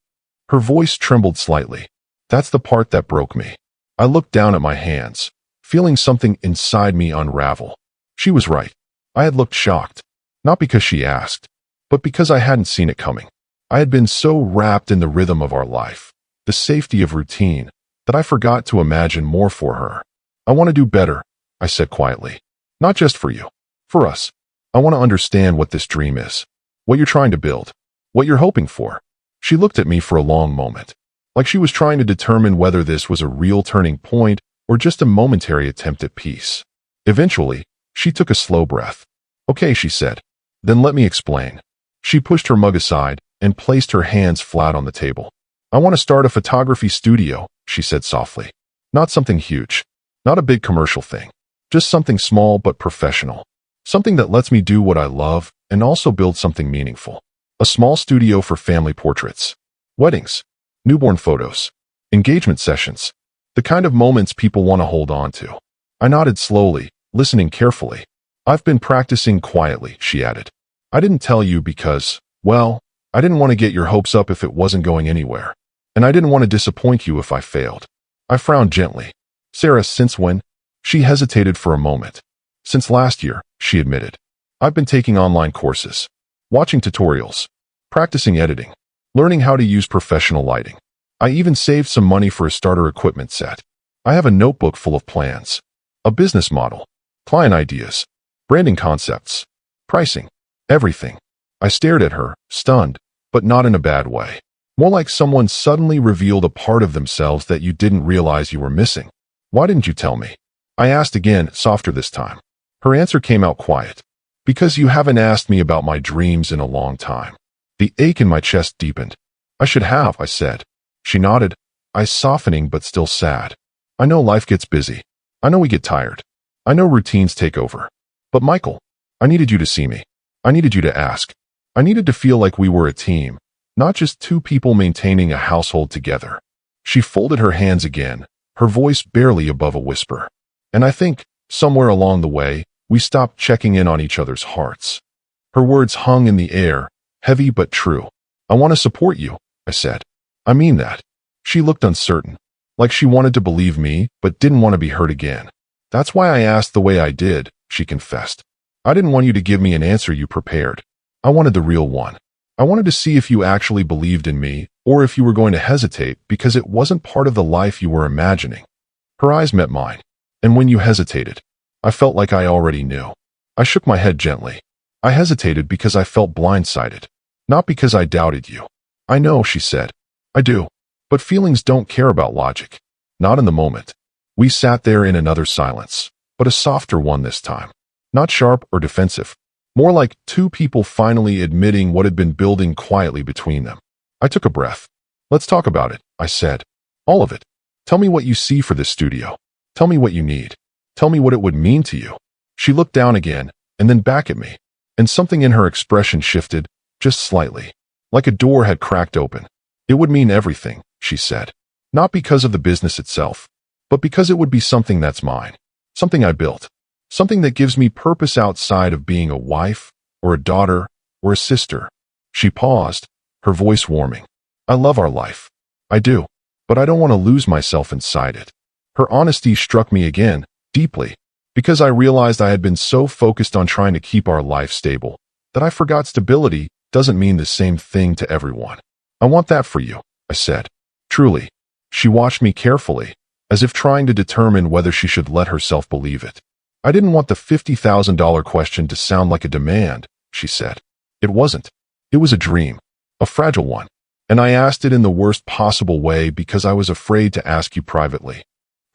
Her voice trembled slightly. That's the part that broke me. I looked down at my hands, feeling something inside me unravel. She was right. I had looked shocked. Not because she asked, but because I hadn't seen it coming. I had been so wrapped in the rhythm of our life, the safety of routine, that I forgot to imagine more for her. I want to do better, I said quietly. Not just for you. For us. I want to understand what this dream is. What you're trying to build. What you're hoping for. She looked at me for a long moment, like she was trying to determine whether this was a real turning point or just a momentary attempt at peace. Eventually, she took a slow breath. Okay, she said. Then let me explain. She pushed her mug aside and placed her hands flat on the table. I want to start a photography studio, she said softly. Not something huge. Not a big commercial thing. Just something small but professional. Something that lets me do what I love and also build something meaningful. A small studio for family portraits. Weddings. Newborn photos. Engagement sessions. The kind of moments people want to hold on to. I nodded slowly, listening carefully. I've been practicing quietly, she added. I didn't tell you because, well, I didn't want to get your hopes up if it wasn't going anywhere. And I didn't want to disappoint you if I failed. I frowned gently. Sarah, since when? She hesitated for a moment. Since last year, she admitted. I've been taking online courses, watching tutorials, practicing editing, learning how to use professional lighting. I even saved some money for a starter equipment set. I have a notebook full of plans, a business model, client ideas, branding concepts, pricing, everything. I stared at her, stunned, but not in a bad way. More like someone suddenly revealed a part of themselves that you didn't realize you were missing. Why didn't you tell me? I asked again, softer this time. Her answer came out quiet. Because you haven't asked me about my dreams in a long time. The ache in my chest deepened. I should have, I said. She nodded, eyes softening but still sad. I know life gets busy. I know we get tired. I know routines take over. But Michael, I needed you to see me. I needed you to ask. I needed to feel like we were a team, not just two people maintaining a household together. She folded her hands again, her voice barely above a whisper. And I think, somewhere along the way, we stopped checking in on each other's hearts. Her words hung in the air, heavy but true. I want to support you, I said. I mean that. She looked uncertain, like she wanted to believe me, but didn't want to be hurt again. That's why I asked the way I did, she confessed. I didn't want you to give me an answer you prepared. I wanted the real one. I wanted to see if you actually believed in me, or if you were going to hesitate because it wasn't part of the life you were imagining. Her eyes met mine, and when you hesitated, I felt like I already knew. I shook my head gently. I hesitated because I felt blindsided, not because I doubted you. I know, she said. I do. But feelings don't care about logic. Not in the moment. We sat there in another silence, but a softer one this time. Not sharp or defensive. More like two people finally admitting what had been building quietly between them. I took a breath. Let's talk about it, I said. All of it. Tell me what you see for this studio. Tell me what you need. Tell me what it would mean to you. She looked down again, and then back at me, and something in her expression shifted, just slightly, like a door had cracked open. It would mean everything, she said. Not because of the business itself, but because it would be something that's mine. Something I built. Something that gives me purpose outside of being a wife, or a daughter, or a sister. She paused, her voice warming. I love our life. I do. But I don't want to lose myself inside it. Her honesty struck me again, deeply, because I realized I had been so focused on trying to keep our life stable, that I forgot stability doesn't mean the same thing to everyone. I want that for you, I said. Truly. She watched me carefully, as if trying to determine whether she should let herself believe it. I didn't want the $50,000 question to sound like a demand, she said. It wasn't. It was a dream. A fragile one. And I asked it in the worst possible way because I was afraid to ask you privately.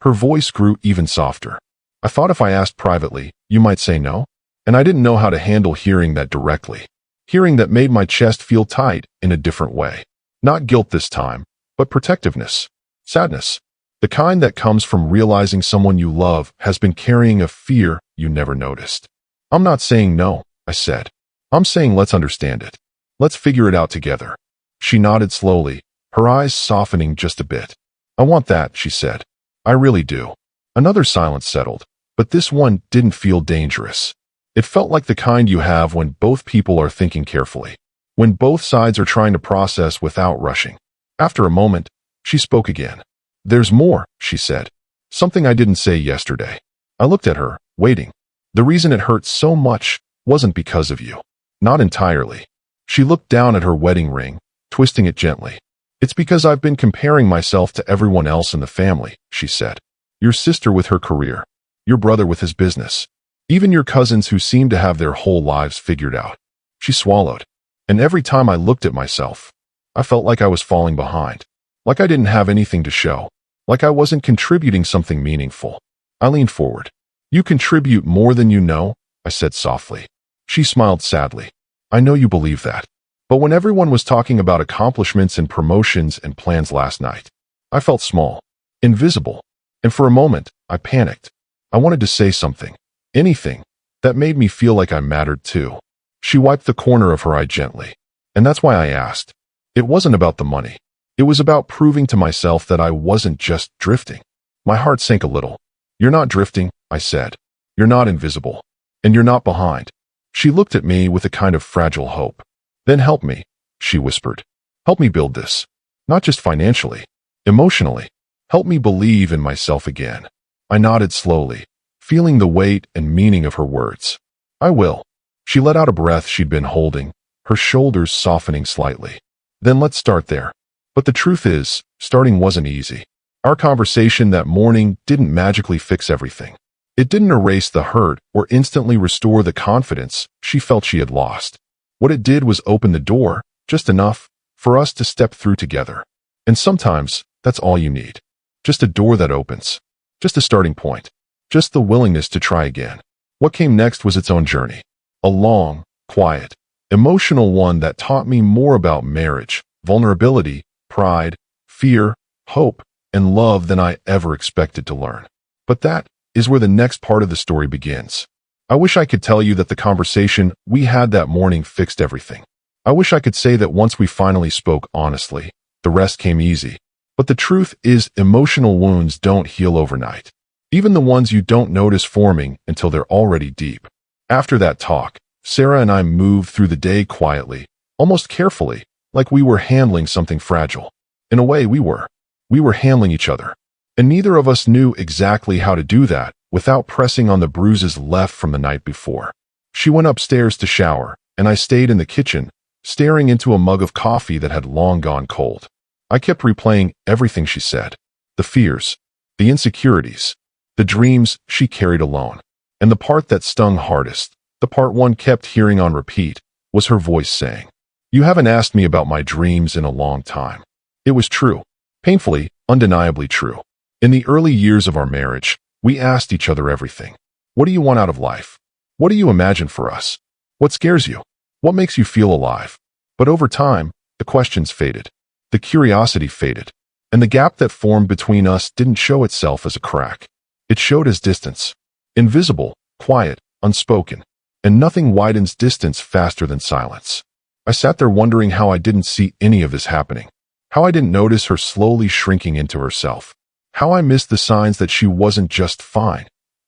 Her voice grew even softer. I thought if I asked privately, you might say no? And I didn't know how to handle hearing that directly. Hearing that made my chest feel tight in a different way. Not guilt this time, but protectiveness. Sadness. The kind that comes from realizing someone you love has been carrying a fear you never noticed. I'm not saying no, I said. I'm saying let's understand it. Let's figure it out together. She nodded slowly, her eyes softening just a bit. I want that, she said. I really do. Another silence settled, but this one didn't feel dangerous. It felt like the kind you have when both people are thinking carefully, when both sides are trying to process without rushing. After a moment, she spoke again. There's more, she said. Something I didn't say yesterday. I looked at her, waiting. The reason it hurt so much wasn't because of you. Not entirely. She looked down at her wedding ring, twisting it gently. It's because I've been comparing myself to everyone else in the family, she said. Your sister with her career. Your brother with his business. Even your cousins who seem to have their whole lives figured out. She swallowed. And every time I looked at myself, I felt like I was falling behind. Like I didn't have anything to show. Like I wasn't contributing something meaningful. I leaned forward. You contribute more than you know, I said softly. She smiled sadly. I know you believe that. But when everyone was talking about accomplishments and promotions and plans last night, I felt small, invisible, and for a moment, I panicked. I wanted to say something, anything, that made me feel like I mattered too. She wiped the corner of her eye gently, and that's why I asked. It wasn't about the money. It was about proving to myself that I wasn't just drifting. My heart sank a little. You're not drifting, I said. You're not invisible. And you're not behind. She looked at me with a kind of fragile hope. Then help me, she whispered. Help me build this. Not just financially, emotionally. Help me believe in myself again. I nodded slowly, feeling the weight and meaning of her words. I will. She let out a breath she'd been holding, her shoulders softening slightly. Then let's start there. But the truth is, starting wasn't easy. Our conversation that morning didn't magically fix everything. It didn't erase the hurt or instantly restore the confidence she felt she had lost. What it did was open the door, just enough, for us to step through together. And sometimes, that's all you need. Just a door that opens. Just a starting point. Just the willingness to try again. What came next was its own journey. A long, quiet, emotional one that taught me more about marriage, vulnerability, pride, fear, hope, and love than I ever expected to learn. But that is where the next part of the story begins. I wish I could tell you that the conversation we had that morning fixed everything. I wish I could say that once we finally spoke honestly, the rest came easy. But the truth is, emotional wounds don't heal overnight. Even the ones you don't notice forming until they're already deep. After that talk, Sarah and I moved through the day quietly, almost carefully, like we were handling something fragile. In a way, we were. We were handling each other. And neither of us knew exactly how to do that without pressing on the bruises left from the night before. She went upstairs to shower, and I stayed in the kitchen, staring into a mug of coffee that had long gone cold. I kept replaying everything she said. The fears, the insecurities, the dreams she carried alone. And the part that stung hardest, the part one kept hearing on repeat, was her voice saying, "You haven't asked me about my dreams in a long time." It was true. Painfully, undeniably true. In the early years of our marriage, we asked each other everything. What do you want out of life? What do you imagine for us? What scares you? What makes you feel alive? But over time, the questions faded. The curiosity faded. And the gap that formed between us didn't show itself as a crack. It showed as distance. Invisible, quiet, unspoken. And nothing widens distance faster than silence. I sat there wondering how I didn't see any of this happening. How I didn't notice her slowly shrinking into herself. How I missed the signs that she wasn't just fine.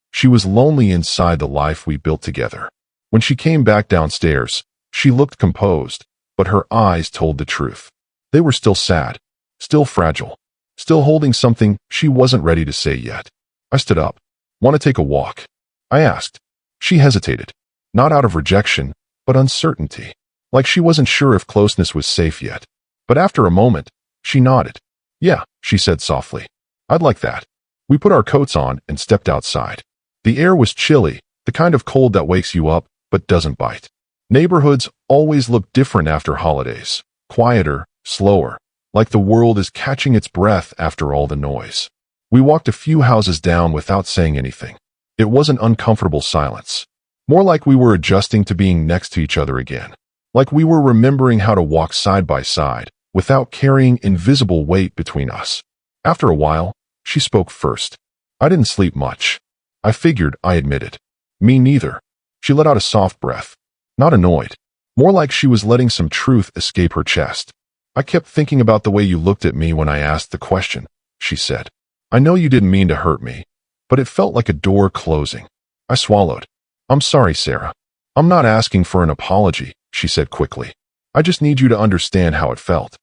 She was lonely inside the life we built together. When she came back downstairs, she looked composed, but her eyes told the truth. They were still sad, still fragile, still holding something she wasn't ready to say yet. I stood up. "Want to take a walk?" I asked. She hesitated, not out of rejection, but uncertainty, like she wasn't sure if closeness was safe yet. But after a moment, she nodded. "Yeah," she said softly. "I'd like that." We put our coats on and stepped outside. The air was chilly, the kind of cold that wakes you up but doesn't bite. Neighborhoods always look different after holidays. Quieter, slower, like the world is catching its breath after all the noise. We walked a few houses down without saying anything. It was an uncomfortable silence. More like we were adjusting to being next to each other again. Like we were remembering how to walk side by side, without carrying invisible weight between us. After a while, she spoke first. "I didn't sleep much." I figured, I admitted. "Me neither." She let out a soft breath. Not annoyed. More like she was letting some truth escape her chest. "I kept thinking about the way you looked at me when I asked the question," she said. "I know you didn't mean to hurt me, but it felt like a door closing." I swallowed. "I'm sorry, Sarah. I'm not asking for an apology," she said quickly. "I just need you to understand how it felt."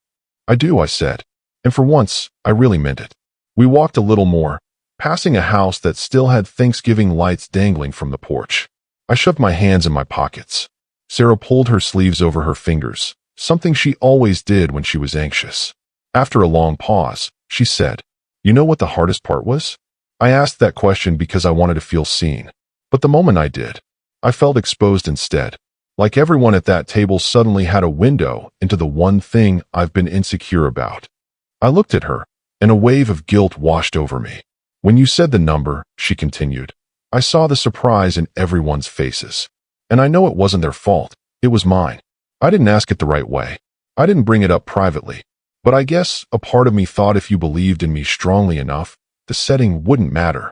"I do," I said. And for once, I really meant it. We walked a little more, passing a house that still had Thanksgiving lights dangling from the porch. I shoved my hands in my pockets. Sarah pulled her sleeves over her fingers, something she always did when she was anxious. After a long pause, she said, "You know what the hardest part was?" I asked that question because I wanted to feel seen. But the moment I did, I felt exposed instead. Like everyone at that table suddenly had a window into the one thing I've been insecure about. I looked at her, and a wave of guilt washed over me. "When you said the number," she continued, "I saw the surprise in everyone's faces. And I know it wasn't their fault. It was mine. I didn't ask it the right way. I didn't bring it up privately. But I guess a part of me thought if you believed in me strongly enough, the setting wouldn't matter."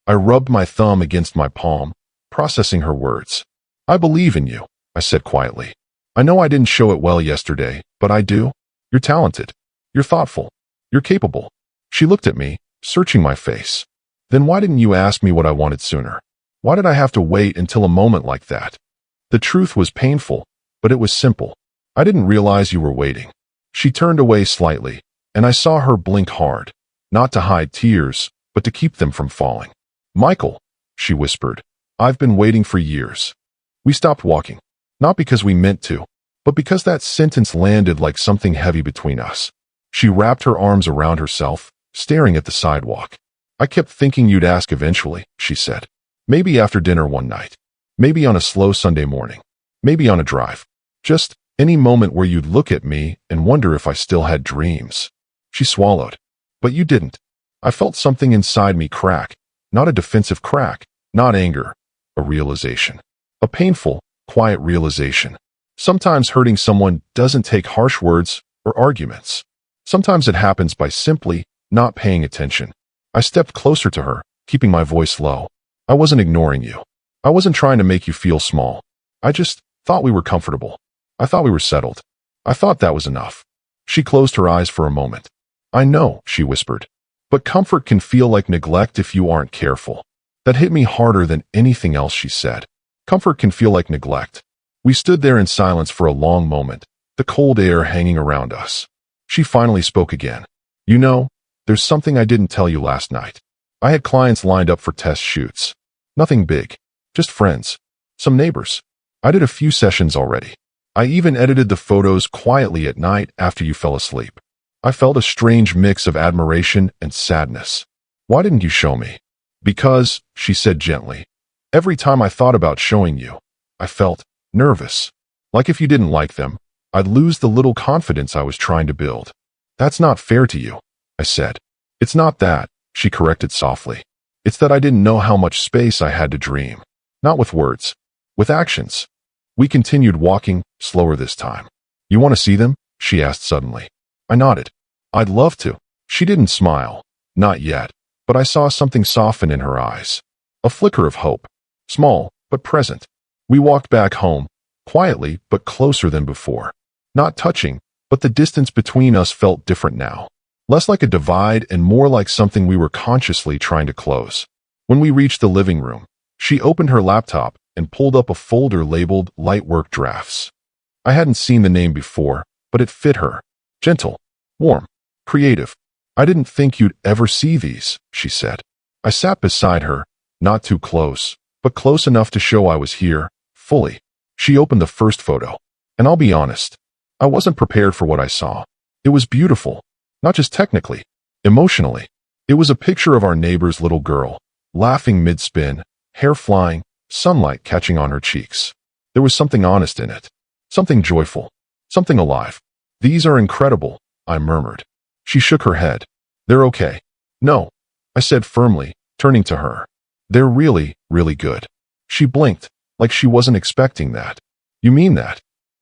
I rubbed my thumb against my palm, processing her words. "I believe in you," I said quietly. "I know I didn't show it well yesterday, but I do. You're talented. You're thoughtful. You're capable." She looked at me, searching my face. "Then why didn't you ask me what I wanted sooner? Why did I have to wait until a moment like that?" The truth was painful, but it was simple. "I didn't realize you were waiting." She turned away slightly, and I saw her blink hard, not to hide tears, but to keep them from falling. "Michael," she whispered, "I've been waiting for years." We stopped walking, not because we meant to, but because that sentence landed like something heavy between us. She wrapped her arms around herself, staring at the sidewalk. "I kept thinking you'd ask eventually," she said. "Maybe after dinner one night. Maybe on a slow Sunday morning. Maybe on a drive. Just any moment where you'd look at me and wonder if I still had dreams." She swallowed. "But you didn't." I felt something inside me crack, not a defensive crack, not anger, a realization. A painful, quiet realization. Sometimes hurting someone doesn't take harsh words or arguments. Sometimes it happens by simply not paying attention. I stepped closer to her, keeping my voice low. "I wasn't ignoring you. I wasn't trying to make you feel small. I just thought we were comfortable. I thought we were settled. I thought that was enough." She closed her eyes for a moment. "I know," she whispered. "But comfort can feel like neglect if you aren't careful." That hit me harder than anything else she said. Comfort can feel like neglect. We stood there in silence for a long moment, the cold air hanging around us. She finally spoke again. "You know, there's something I didn't tell you last night. I had clients lined up for test shoots. Nothing big, just friends. Some neighbors. I did a few sessions already. I even edited the photos quietly at night after you fell asleep. I felt a strange mix of admiration and sadness. Why didn't you show me? Because, she said gently, every time I thought about showing you, I felt nervous. Like if you didn't like them, I'd lose the little confidence I was trying to build. That's not fair to you, I said. It's not that, she corrected softly. It's that I didn't know how much space I had to dream. Not with words, with actions. We continued walking, slower this time. You want to see them? She asked suddenly. I nodded. I'd love to. She didn't smile. Not yet. But I saw something soften in her eyes. A flicker of hope. Small, but present. We walked back home, quietly but closer than before. Not touching, but the distance between us felt different now. Less like a divide and more like something we were consciously trying to close. When we reached the living room, she opened her laptop and pulled up a folder labeled Lightwork Drafts. I hadn't seen the name before, but it fit her. Gentle, warm, creative. I didn't think you'd ever see these, she said. I sat beside her, not too close, but close enough to show I was here, fully. She opened the first photo. And I'll be honest, I wasn't prepared for what I saw. It was beautiful, not just technically, emotionally. It was a picture of our neighbor's little girl, laughing mid-spin, hair flying, sunlight catching on her cheeks. There was something honest in it, something joyful, something alive. These are incredible, I murmured. She shook her head. They're okay. No, I said firmly, turning to her. They're really, really good. She blinked, like she wasn't expecting that. You mean that?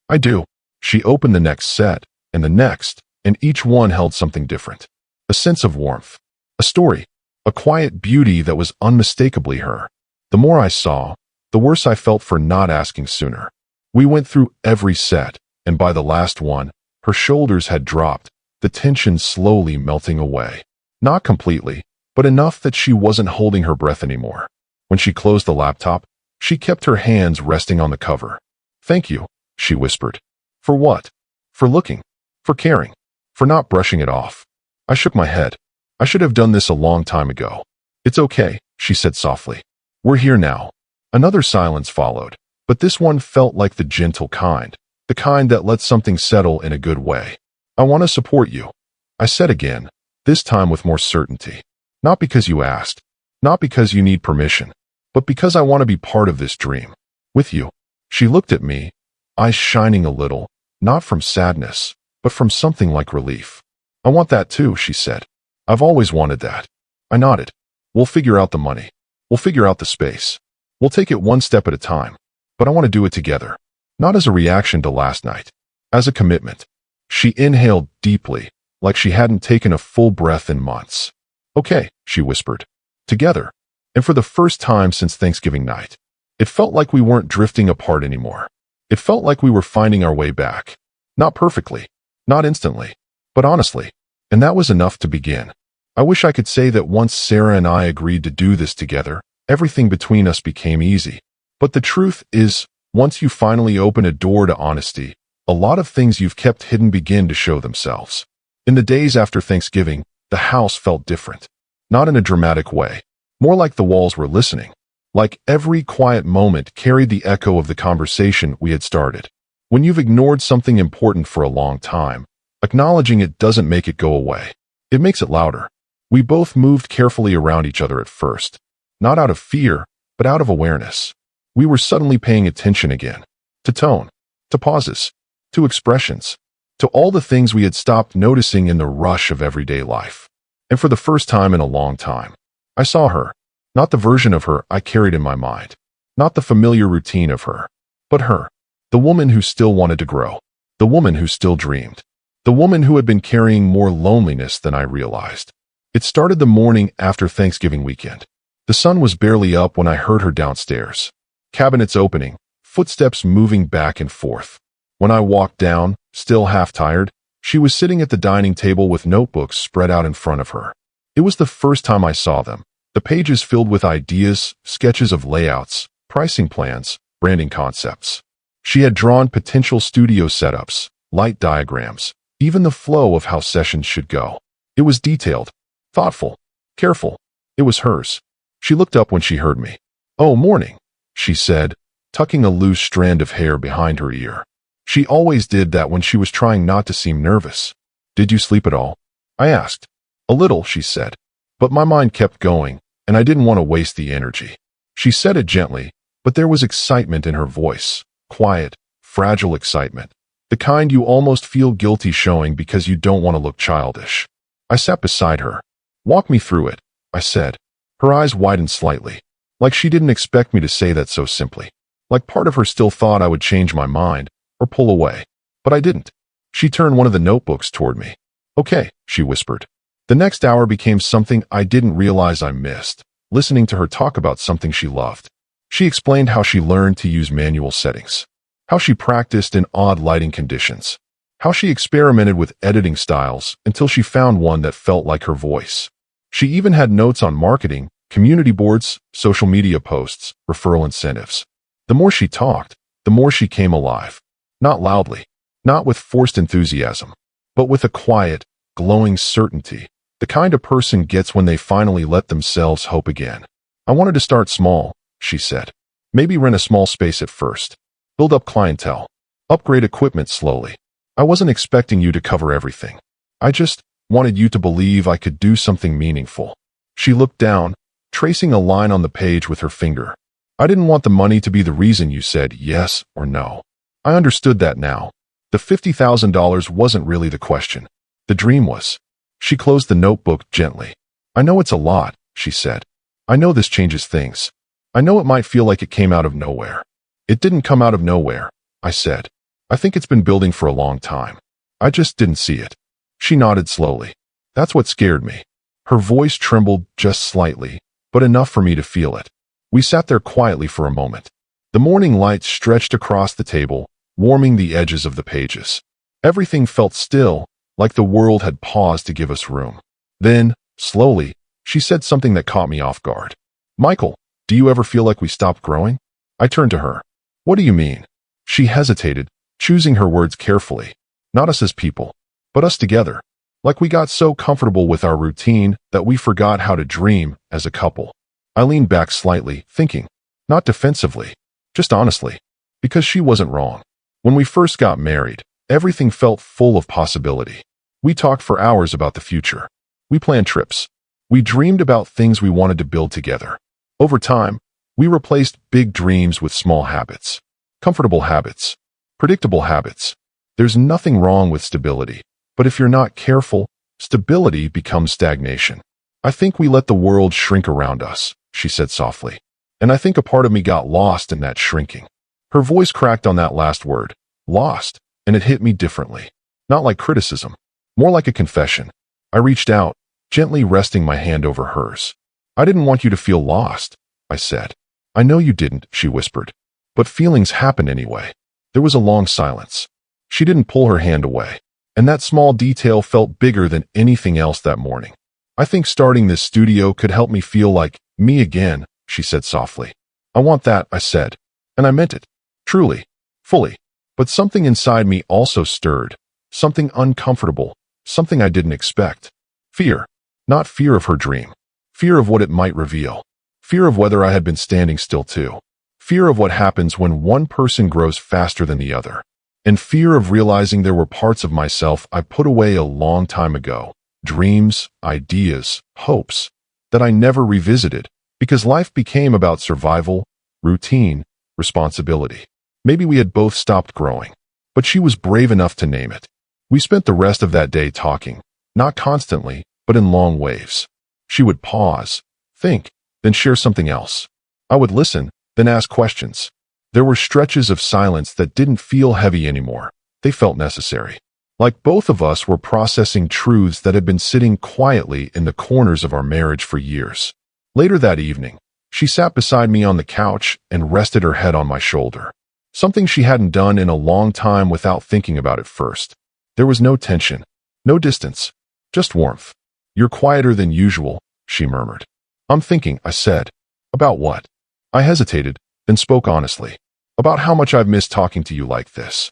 I do. She opened the next set, and the next, and each one held something different. A sense of warmth. A story. A quiet beauty that was unmistakably her. The more I saw, the worse I felt for not asking sooner. We went through every set, and by the last one, her shoulders had dropped, the tension slowly melting away. Not completely, but enough that she wasn't holding her breath anymore. When she closed the laptop, she kept her hands resting on the cover. Thank you, she whispered. For what? For looking. For caring. For not brushing it off. I shook my head. I should have done this a long time ago. It's okay, she said softly. We're here now. Another silence followed, but this one felt like the gentle kind, the kind that lets something settle in a good way. I want to support you, I said again, this time with more certainty. Not because you asked, not because you need permission, but because I want to be part of this dream. With you. She looked at me, eyes shining a little, not from sadness, but from something like relief. I want that too, she said. I've always wanted that. I nodded. We'll figure out the money. We'll figure out the space. We'll take it one step at a time. But I want to do it together. Not as a reaction to last night. As a commitment. She inhaled deeply, like she hadn't taken a full breath in months. Okay, she whispered. Together. And for the first time since Thanksgiving night. It felt like we weren't drifting apart anymore. It felt like we were finding our way back. Not perfectly. Not instantly. But honestly. And that was enough to begin. I wish I could say that once Sarah and I agreed to do this together, everything between us became easy. But the truth is, once you finally open a door to honesty, a lot of things you've kept hidden begin to show themselves. In the days after Thanksgiving, the house felt different. Not in a dramatic way. More like the walls were listening. Like every quiet moment carried the echo of the conversation we had started. When you've ignored something important for a long time, acknowledging it doesn't make it go away. It makes it louder. We both moved carefully around each other at first. Not out of fear, but out of awareness. We were suddenly paying attention again. To tone. To pauses. To expressions. To all the things we had stopped noticing in the rush of everyday life. And for the first time in a long time, I saw her. Not the version of her I carried in my mind. Not the familiar routine of her. But her. The woman who still wanted to grow. The woman who still dreamed. The woman who had been carrying more loneliness than I realized. It started the morning after Thanksgiving weekend. The sun was barely up when I heard her downstairs. Cabinets opening, footsteps moving back and forth. When I walked down, still half-tired, she was sitting at the dining table with notebooks spread out in front of her. It was the first time I saw them. The pages filled with ideas, sketches of layouts, pricing plans, branding concepts. She had drawn potential studio setups, light diagrams, even the flow of how sessions should go. It was detailed, thoughtful, careful. It was hers. She looked up when she heard me. Oh, morning, she said, tucking a loose strand of hair behind her ear. She always did that when she was trying not to seem nervous. "Did you sleep at all?" I asked. "A little," she said. But my mind kept going, and I didn't want to waste the energy. She said it gently, but there was excitement in her voice. Quiet, fragile excitement. The kind you almost feel guilty showing because you don't want to look childish. I sat beside her. "Walk me through it," I said. Her eyes widened slightly, like she didn't expect me to say that so simply. Like part of her still thought I would change my mind or pull away. But I didn't. She turned one of the notebooks toward me. "Okay," she whispered. The next hour became something I didn't realize I missed, listening to her talk about something she loved. She explained how she learned to use manual settings, how she practiced in odd lighting conditions, how she experimented with editing styles until she found one that felt like her voice. She even had notes on marketing, community boards, social media posts, referral incentives. The more she talked, the more she came alive. Not loudly, not with forced enthusiasm, but with a quiet, glowing certainty, the kind a person gets when they finally let themselves hope again. "I wanted to start small," she said. "Maybe rent a small space at first. Build up clientele. Upgrade equipment slowly. I wasn't expecting you to cover everything. I just wanted you to believe I could do something meaningful." She looked down, tracing a line on the page with her finger. "I didn't want the money to be the reason you said yes or no." I understood that now. The $50,000 wasn't really the question. The dream was. She closed the notebook gently. "I know it's a lot," she said. "I know this changes things. I know it might feel like it came out of nowhere." "It didn't come out of nowhere," I said. "I think it's been building for a long time. I just didn't see it." She nodded slowly. "That's what scared me." Her voice trembled just slightly, but enough for me to feel it. We sat there quietly for a moment. The morning light stretched across the table, warming the edges of the pages. Everything felt still, like the world had paused to give us room. Then, slowly, she said something that caught me off guard. "Michael, do you ever feel like we stopped growing?" I turned to her. "What do you mean?" She hesitated, choosing her words carefully. "Not us as people, but us together. Like we got so comfortable with our routine that we forgot how to dream as a couple." I leaned back slightly, thinking, not defensively, just honestly, because she wasn't wrong. When we first got married, everything felt full of possibility. We talked for hours about the future. We planned trips. We dreamed about things we wanted to build together. Over time, we replaced big dreams with small habits. Comfortable habits. Predictable habits. There's nothing wrong with stability, but if you're not careful, stability becomes stagnation. "I think we let the world shrink around us," she said softly. "And I think a part of me got lost in that shrinking." Her voice cracked on that last word, lost, and it hit me differently. Not like criticism, more like a confession. I reached out, gently resting my hand over hers. "I didn't want you to feel lost," I said. "I know you didn't," she whispered. "But feelings happen anyway." There was a long silence. She didn't pull her hand away, and that small detail felt bigger than anything else that morning. "I think starting this studio could help me feel like me again," she said softly. "I want that," I said, and I meant it. Truly, fully. But something inside me also stirred, something uncomfortable, something I didn't expect. Fear. Not fear of her dream. Fear of what it might reveal. Fear of whether I had been standing still too. Fear of what happens when one person grows faster than the other. And fear of realizing there were parts of myself I put away a long time ago. Dreams, ideas, hopes, that I never revisited, because life became about survival, routine, responsibility. Maybe we had both stopped growing, but she was brave enough to name it. We spent the rest of that day talking, not constantly, but in long waves. She would pause, think, then share something else. I would listen, then ask questions. There were stretches of silence that didn't feel heavy anymore. They felt necessary. Like both of us were processing truths that had been sitting quietly in the corners of our marriage for years. Later that evening, she sat beside me on the couch and rested her head on my shoulder. Something she hadn't done in a long time without thinking about it first. There was no tension, no distance, just warmth. "You're quieter than usual," she murmured. "I'm thinking," I said. "About what?" I hesitated, then spoke honestly. "About how much I've missed talking to you like this."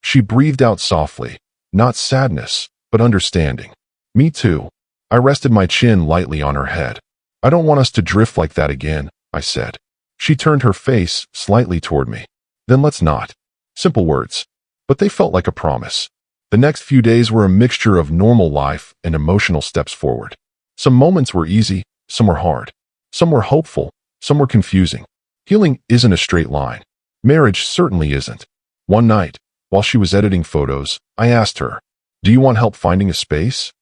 She breathed out softly, not sadness, but understanding. "Me too." I rested my chin lightly on her head. "I don't want us to drift like that again," I said. She turned her face slightly toward me. Then let's not. Simple words. But they felt like a promise. The next few days were a mixture of normal life and emotional steps forward. Some moments were easy, some were hard. Some were hopeful, some were confusing. Healing isn't a straight line. Marriage certainly isn't. One night, while she was editing photos, I asked her, "Do you want help finding a space?"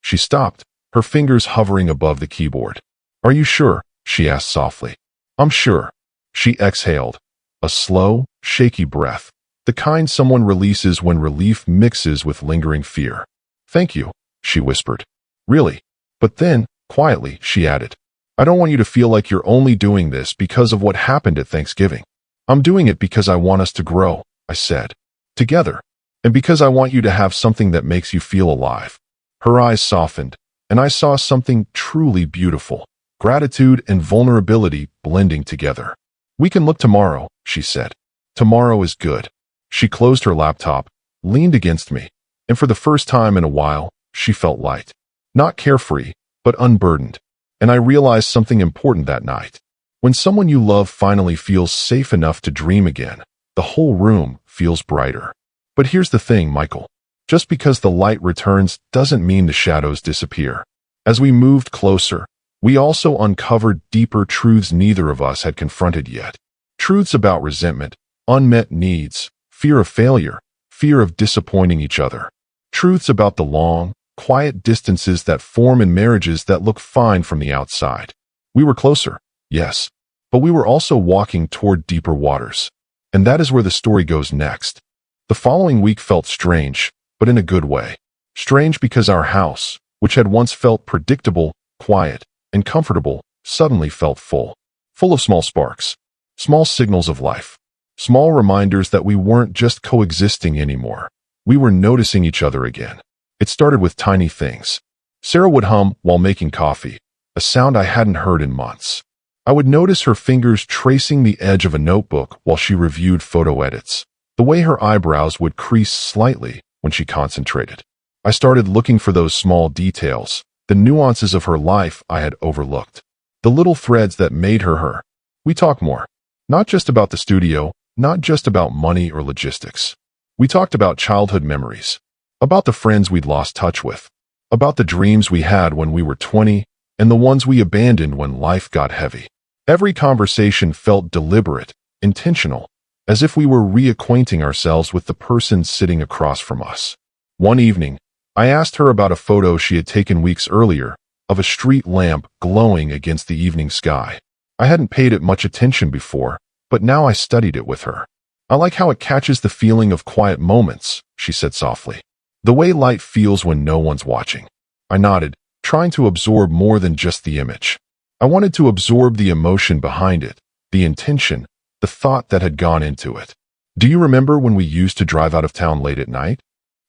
She stopped, her fingers hovering above the keyboard. "Are you sure?" she asked softly. "I'm sure." She exhaled, a slow, shaky breath, the kind someone releases when relief mixes with lingering fear. "Thank you," she whispered. "Really?" But then, quietly, she added, "I don't want you to feel like you're only doing this because of what happened at Thanksgiving. I'm doing it because I want us to grow," I said. "Together. And because I want you to have something that makes you feel alive." Her eyes softened, and I saw something truly beautiful. Gratitude and vulnerability blending together. "We can look tomorrow," she said. "Tomorrow is good." She closed her laptop, leaned against me, and for the first time in a while, she felt light. Not carefree, but unburdened. And I realized something important that night. When someone you love finally feels safe enough to dream again, the whole room feels brighter. But here's the thing, Michael. Just because the light returns doesn't mean the shadows disappear. As we moved closer, we also uncovered deeper truths neither of us had confronted yet. Truths about resentment, unmet needs, fear of failure, fear of disappointing each other. Truths about the long, quiet distances that form in marriages that look fine from the outside. We were closer, yes, but we were also walking toward deeper waters. And that is where the story goes next. The following week felt strange, but in a good way. Strange because our house, which had once felt predictable, quiet, and comfortable, suddenly felt full. Full of small sparks. Small signals of life. Small reminders that we weren't just coexisting anymore. We were noticing each other again. It started with tiny things. Sarah would hum while making coffee, a sound I hadn't heard in months. I would notice her fingers tracing the edge of a notebook while she reviewed photo edits. The way her eyebrows would crease slightly when she concentrated. I started looking for those small details, the nuances of her life I had overlooked. The little threads that made her her. We talked more. Not just about the studio, not just about money or logistics. We talked about childhood memories. About the friends we'd lost touch with. About the dreams we had when we were 20 and the ones we abandoned when life got heavy. Every conversation felt deliberate, intentional, as if we were reacquainting ourselves with the person sitting across from us. One evening, I asked her about a photo she had taken weeks earlier of a street lamp glowing against the evening sky. I hadn't paid it much attention before, but now I studied it with her. "I like how it catches the feeling of quiet moments," she said softly. "The way light feels when no one's watching." I nodded, trying to absorb more than just the image. I wanted to absorb the emotion behind it, the intention, the thought that had gone into it. "Do you remember when we used to drive out of town late at night?"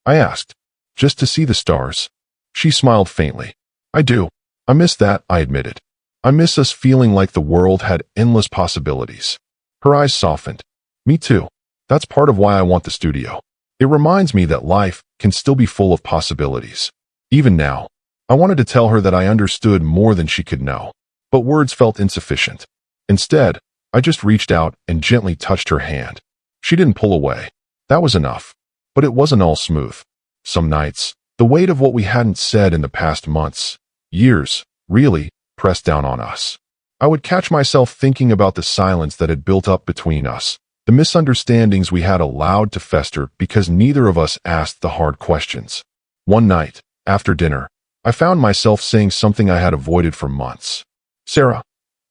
I asked. "Just to see the stars?" She smiled faintly. "I do. I miss that," I admitted. "I miss us feeling like the world had endless possibilities." Her eyes softened. "Me too. That's part of why I want the studio. It reminds me that life can still be full of possibilities. Even now." I wanted to tell her that I understood more than she could know, but words felt insufficient. Instead, I just reached out and gently touched her hand. She didn't pull away. That was enough. But it wasn't all smooth. Some nights, the weight of what we hadn't said in the past months, years, really, pressed down on us. I would catch myself thinking about the silence that had built up between us, the misunderstandings we had allowed to fester because neither of us asked the hard questions. One night, after dinner, I found myself saying something I had avoided for months. "Sarah,"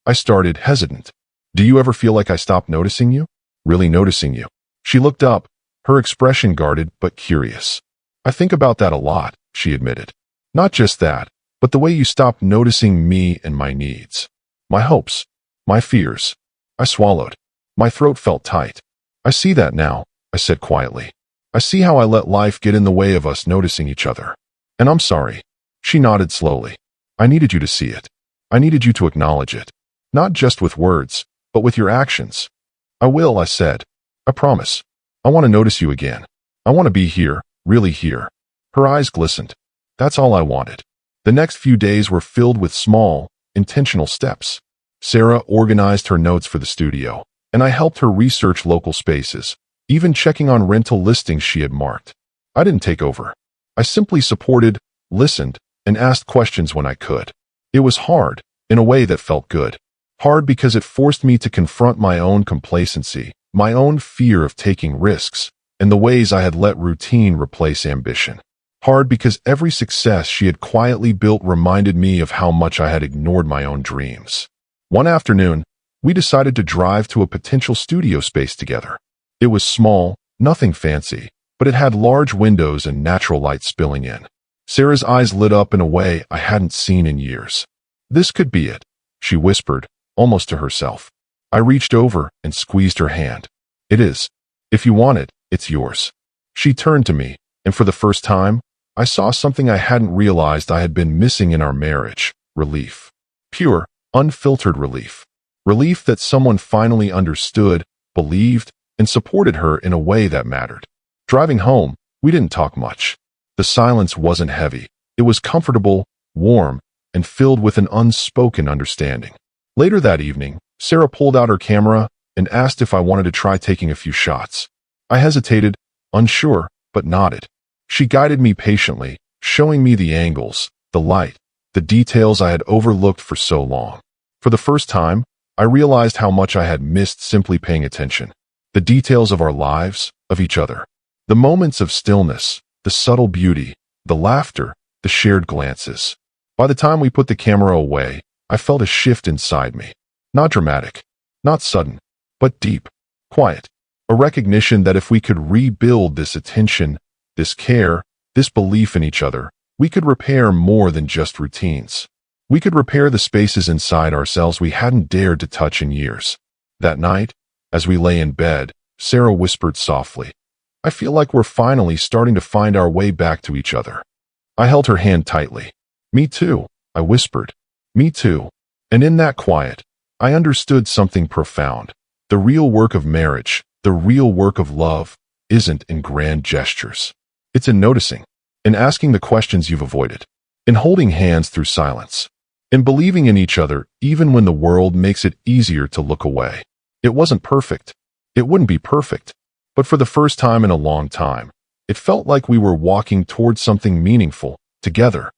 I started, hesitant. "Do you ever feel like I stopped noticing you? Really noticing you?" She looked up, her expression guarded but curious. "I think about that a lot," she admitted. "Not just that, but the way you stopped noticing me and my needs. My hopes, my fears." I swallowed. My throat felt tight. "I see that now," I said quietly. "I see how I let life get in the way of us noticing each other. And I'm sorry." She nodded slowly. "I needed you to see it. I needed you to acknowledge it. Not just with words, but with your actions." "I will," I said. "I promise. I want to notice you again. I want to be here, really here." Her eyes glistened. That's all I wanted. The next few days were filled with small, intentional steps. Sarah organized her notes for the studio, and I helped her research local spaces, even checking on rental listings she had marked. I didn't take over. I simply supported, listened, and asked questions when I could. It was hard, in a way that felt good. Hard because it forced me to confront my own complacency, my own fear of taking risks, and the ways I had let routine replace ambition. Hard because every success she had quietly built reminded me of how much I had ignored my own dreams. One afternoon, we decided to drive to a potential studio space together. It was small, nothing fancy, but it had large windows and natural light spilling in. Sarah's eyes lit up in a way I hadn't seen in years. "This could be it," she whispered, almost to herself. I reached over and squeezed her hand. "It is. If you want it, it's yours." She turned to me, and for the first time, I saw something I hadn't realized I had been missing in our marriage: relief. Pure, unfiltered relief. Relief that someone finally understood, believed, and supported her in a way that mattered. Driving home, we didn't talk much. The silence wasn't heavy. It was comfortable, warm, and filled with an unspoken understanding. Later that evening, Sarah pulled out her camera and asked if I wanted to try taking a few shots. I hesitated, unsure, but nodded. She guided me patiently, showing me the angles, the light, the details I had overlooked for so long. For the first time, I realized how much I had missed simply paying attention. The details of our lives, of each other. The moments of stillness, the subtle beauty, the laughter, the shared glances. By the time we put the camera away, I felt a shift inside me. Not dramatic, not sudden, but deep, quiet. A recognition that if we could rebuild this attention, this care, this belief in each other, we could repair more than just routines. We could repair the spaces inside ourselves we hadn't dared to touch in years. That night, as we lay in bed, Sarah whispered softly, "I feel like we're finally starting to find our way back to each other." I held her hand tightly. "Me too," I whispered. "Me too." And in that quiet, I understood something profound. The real work of marriage, the real work of love, isn't in grand gestures. It's in noticing, in asking the questions you've avoided, in holding hands through silence, in believing in each other even when the world makes it easier to look away. It wasn't perfect. It wouldn't be perfect. But for the first time in a long time, it felt like we were walking towards something meaningful, together.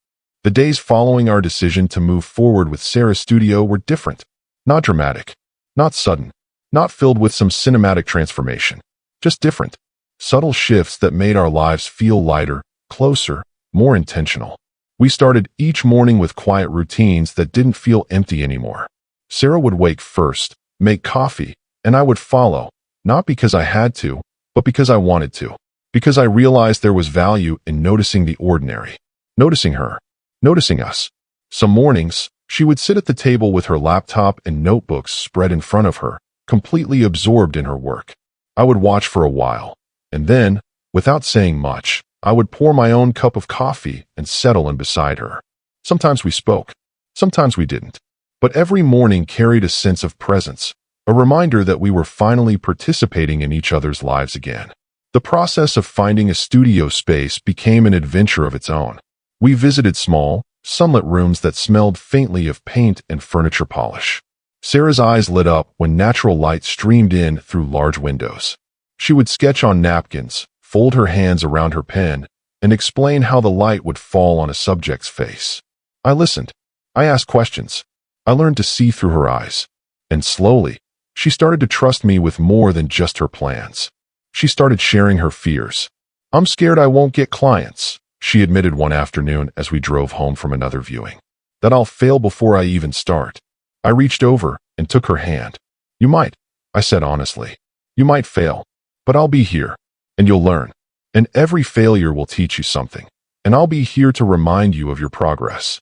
The days following our decision to move forward with Sarah's studio were different. Not dramatic, not sudden, not filled with some cinematic transformation. Just different. Subtle shifts that made our lives feel lighter, closer, more intentional. We started each morning with quiet routines that didn't feel empty anymore. Sarah would wake first, make coffee, and I would follow, not because I had to, but because I wanted to. Because I realized there was value in noticing the ordinary. Noticing her. Noticing us. Some mornings, she would sit at the table with her laptop and notebooks spread in front of her, completely absorbed in her work. I would watch for a while, and then, without saying much, I would pour my own cup of coffee and settle in beside her. Sometimes we spoke, sometimes we didn't, but every morning carried a sense of presence, a reminder that we were finally participating in each other's lives again. The process of finding a studio space became an adventure of its own. We visited small, sunlit rooms that smelled faintly of paint and furniture polish. Sarah's eyes lit up when natural light streamed in through large windows. She would sketch on napkins, fold her hands around her pen, and explain how the light would fall on a subject's face. I listened. I asked questions. I learned to see through her eyes. And slowly, she started to trust me with more than just her plans. She started sharing her fears. "I'm scared I won't get clients," she admitted one afternoon as we drove home from another viewing. "That I'll fail before I even start." I reached over and took her hand. "You might," I said honestly. "You might fail, but I'll be here, and you'll learn. And every failure will teach you something, and I'll be here to remind you of your progress."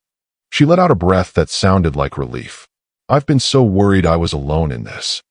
She let out a breath that sounded like relief. "I've been so worried I was alone in this."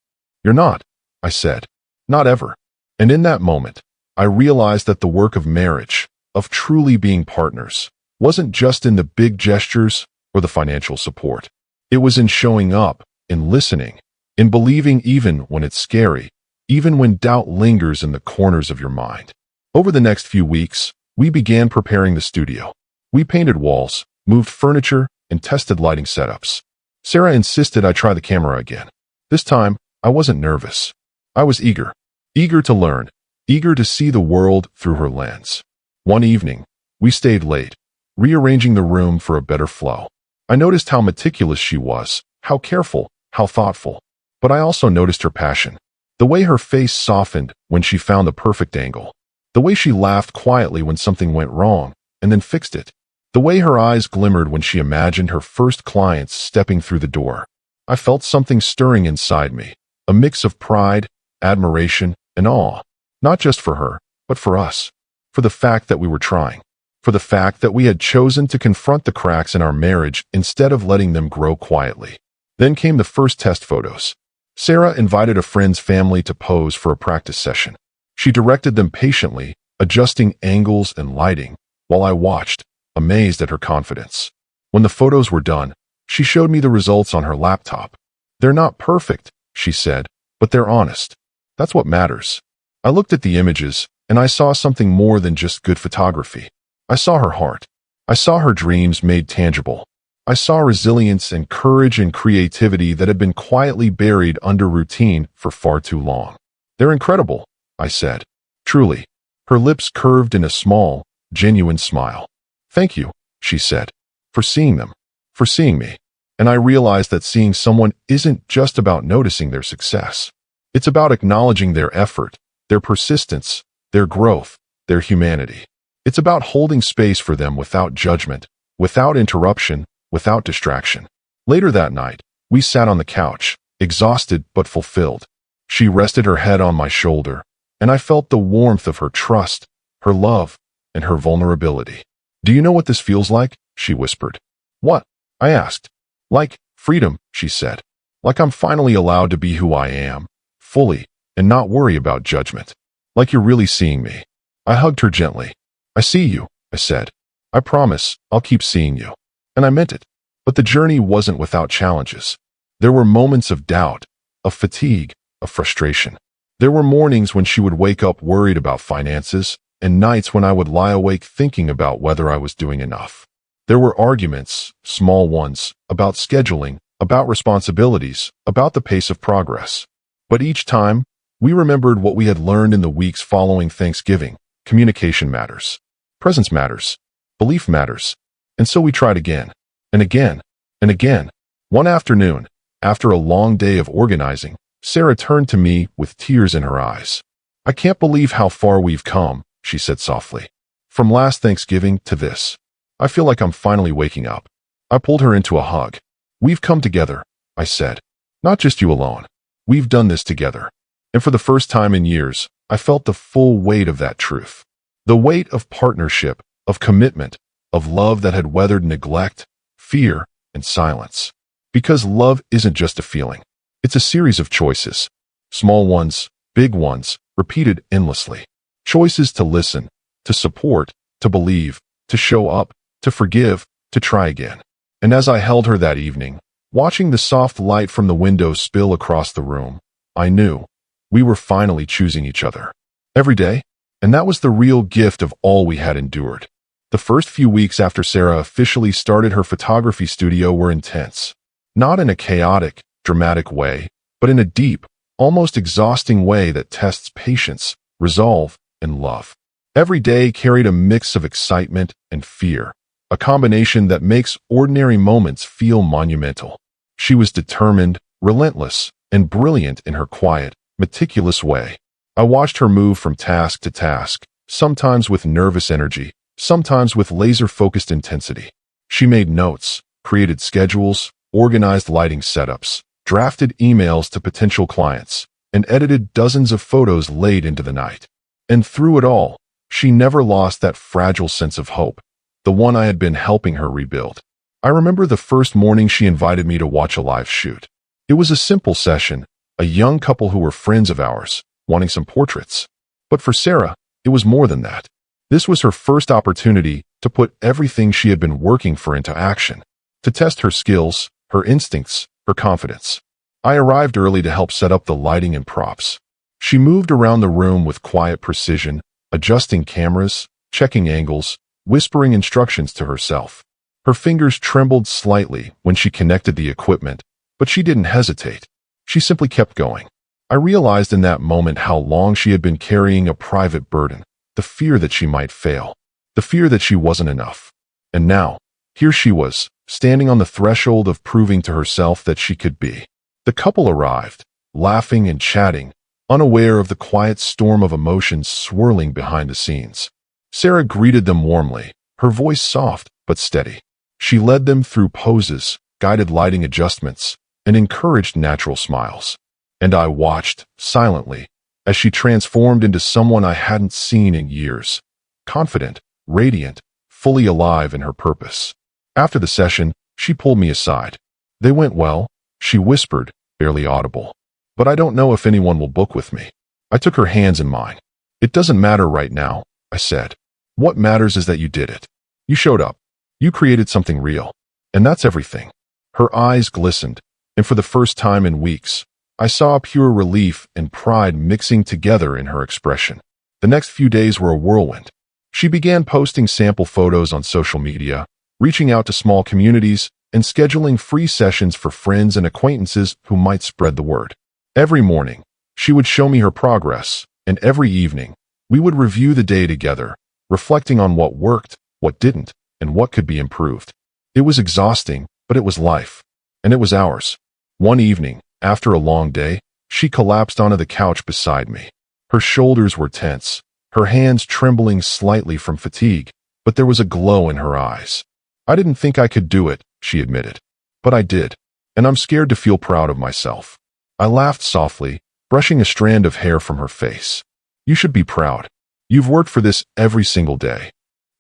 "You're not," I said. "Not ever." And in that moment, I realized that the work of marriage, of truly being partners, wasn't just in the big gestures or the financial support. It was in showing up, in listening, in believing even when it's scary, even when doubt lingers in the corners of your mind. Over the next few weeks, we began preparing the studio. We painted walls, moved furniture, and tested lighting setups. Sarah insisted I try the camera again. This time, I wasn't nervous. I was eager. Eager to learn. Eager to see the world through her lens. One evening, we stayed late, rearranging the room for a better flow. I noticed how meticulous she was, how careful, how thoughtful. But I also noticed her passion. The way her face softened when she found the perfect angle. The way she laughed quietly when something went wrong, and then fixed it. The way her eyes glimmered when she imagined her first clients stepping through the door. I felt something stirring inside me, a mix of pride, admiration, and awe. Not just for her, but for us. For the fact that we were trying. For the fact that we had chosen to confront the cracks in our marriage instead of letting them grow quietly. Then came the first test photos. Sarah invited a friend's family to pose for a practice session. She directed them patiently, adjusting angles and lighting, while I watched, amazed at her confidence. When the photos were done, she showed me the results on her laptop. "They're not perfect," she said, "but they're honest. That's what matters." I looked at the images, and I saw something more than just good photography. I saw her heart. I saw her dreams made tangible. I saw resilience and courage and creativity that had been quietly buried under routine for far too long. "They're incredible," I said. "Truly." Her lips curved in a small, genuine smile. "Thank you," she said, "for seeing them, for seeing me." And I realized that seeing someone isn't just about noticing their success. It's about acknowledging their effort, their persistence, their growth, their humanity. It's about holding space for them without judgment, without interruption, without distraction. Later that night, we sat on the couch, exhausted but fulfilled. She rested her head on my shoulder, and I felt the warmth of her trust, her love, and her vulnerability. "Do you know what this feels like?" she whispered. "What?" I asked. "Like freedom," she said. "Like I'm finally allowed to be who I am, fully, and not worry about judgment. Like you're really seeing me." I hugged her gently. "I see you," I said. "I promise I'll keep seeing you." And I meant it. But the journey wasn't without challenges. There were moments of doubt, of fatigue, of frustration. There were mornings when she would wake up worried about finances, and nights when I would lie awake thinking about whether I was doing enough. There were arguments, small ones, about scheduling, about responsibilities, about the pace of progress. But each time, we remembered what we had learned in the weeks following Thanksgiving. Communication matters. Presence matters. Belief matters. And so we tried again, and again, and again. One afternoon, after a long day of organizing, Sarah turned to me with tears in her eyes. "I can't believe how far we've come," she said softly. "From last Thanksgiving to this. I feel like I'm finally waking up." I pulled her into a hug. "We've come together," I said. "Not just you alone. We've done this together." And for the first time in years, I felt the full weight of that truth. The weight of partnership, of commitment, of love that had weathered neglect, fear, and silence. Because love isn't just a feeling. It's a series of choices. Small ones, big ones, repeated endlessly. Choices to listen, to support, to believe, to show up, to forgive, to try again. And as I held her that evening, watching the soft light from the window spill across the room, I knew we were finally choosing each other. Every day. And that was the real gift of all we had endured. The first few weeks after Sarah officially started her photography studio were intense. Not in a chaotic, dramatic way, but in a deep, almost exhausting way that tests patience, resolve, and love. Every day carried a mix of excitement and fear, a combination that makes ordinary moments feel monumental. She was determined, relentless, and brilliant in her quiet, meticulous way. I watched her move from task to task, sometimes with nervous energy, sometimes with laser-focused intensity. She made notes, created schedules, organized lighting setups, drafted emails to potential clients, and edited dozens of photos late into the night. And through it all, she never lost that fragile sense of hope, the one I had been helping her rebuild. I remember the first morning she invited me to watch a live shoot. It was a simple session, a young couple who were friends of ours, wanting some portraits. But for Sarah, it was more than that. This was her first opportunity to put everything she had been working for into action, to test her skills, her instincts, her confidence. I arrived early to help set up the lighting and props. She moved around the room with quiet precision, adjusting cameras, checking angles, whispering instructions to herself. Her fingers trembled slightly when she connected the equipment, but she didn't hesitate. She simply kept going. I realized in that moment how long she had been carrying a private burden, the fear that she might fail, the fear that she wasn't enough. And now, here she was, standing on the threshold of proving to herself that she could be. The couple arrived, laughing and chatting, unaware of the quiet storm of emotions swirling behind the scenes. Sarah greeted them warmly, her voice soft but steady. She led them through poses, guided lighting adjustments, and encouraged natural smiles. And I watched, silently, as she transformed into someone I hadn't seen in years. Confident, radiant, fully alive in her purpose. After the session, she pulled me aside. "They went well," she whispered, barely audible. "But I don't know if anyone will book with me." I took her hands in mine. "It doesn't matter right now," I said. "What matters is that you did it. You showed up. You created something real. And that's everything." Her eyes glistened, and for the first time in weeks, I saw pure relief and pride mixing together in her expression. The next few days were a whirlwind. She began posting sample photos on social media, reaching out to small communities, and scheduling free sessions for friends and acquaintances who might spread the word. Every morning, she would show me her progress, and every evening, we would review the day together, reflecting on what worked, what didn't, and what could be improved. It was exhausting, but it was life. And it was ours. One evening, after a long day, she collapsed onto the couch beside me. Her shoulders were tense, her hands trembling slightly from fatigue, but there was a glow in her eyes. "I didn't think I could do it," she admitted. "But I did, and I'm scared to feel proud of myself." I laughed softly, brushing a strand of hair from her face. "You should be proud. You've worked for this every single day."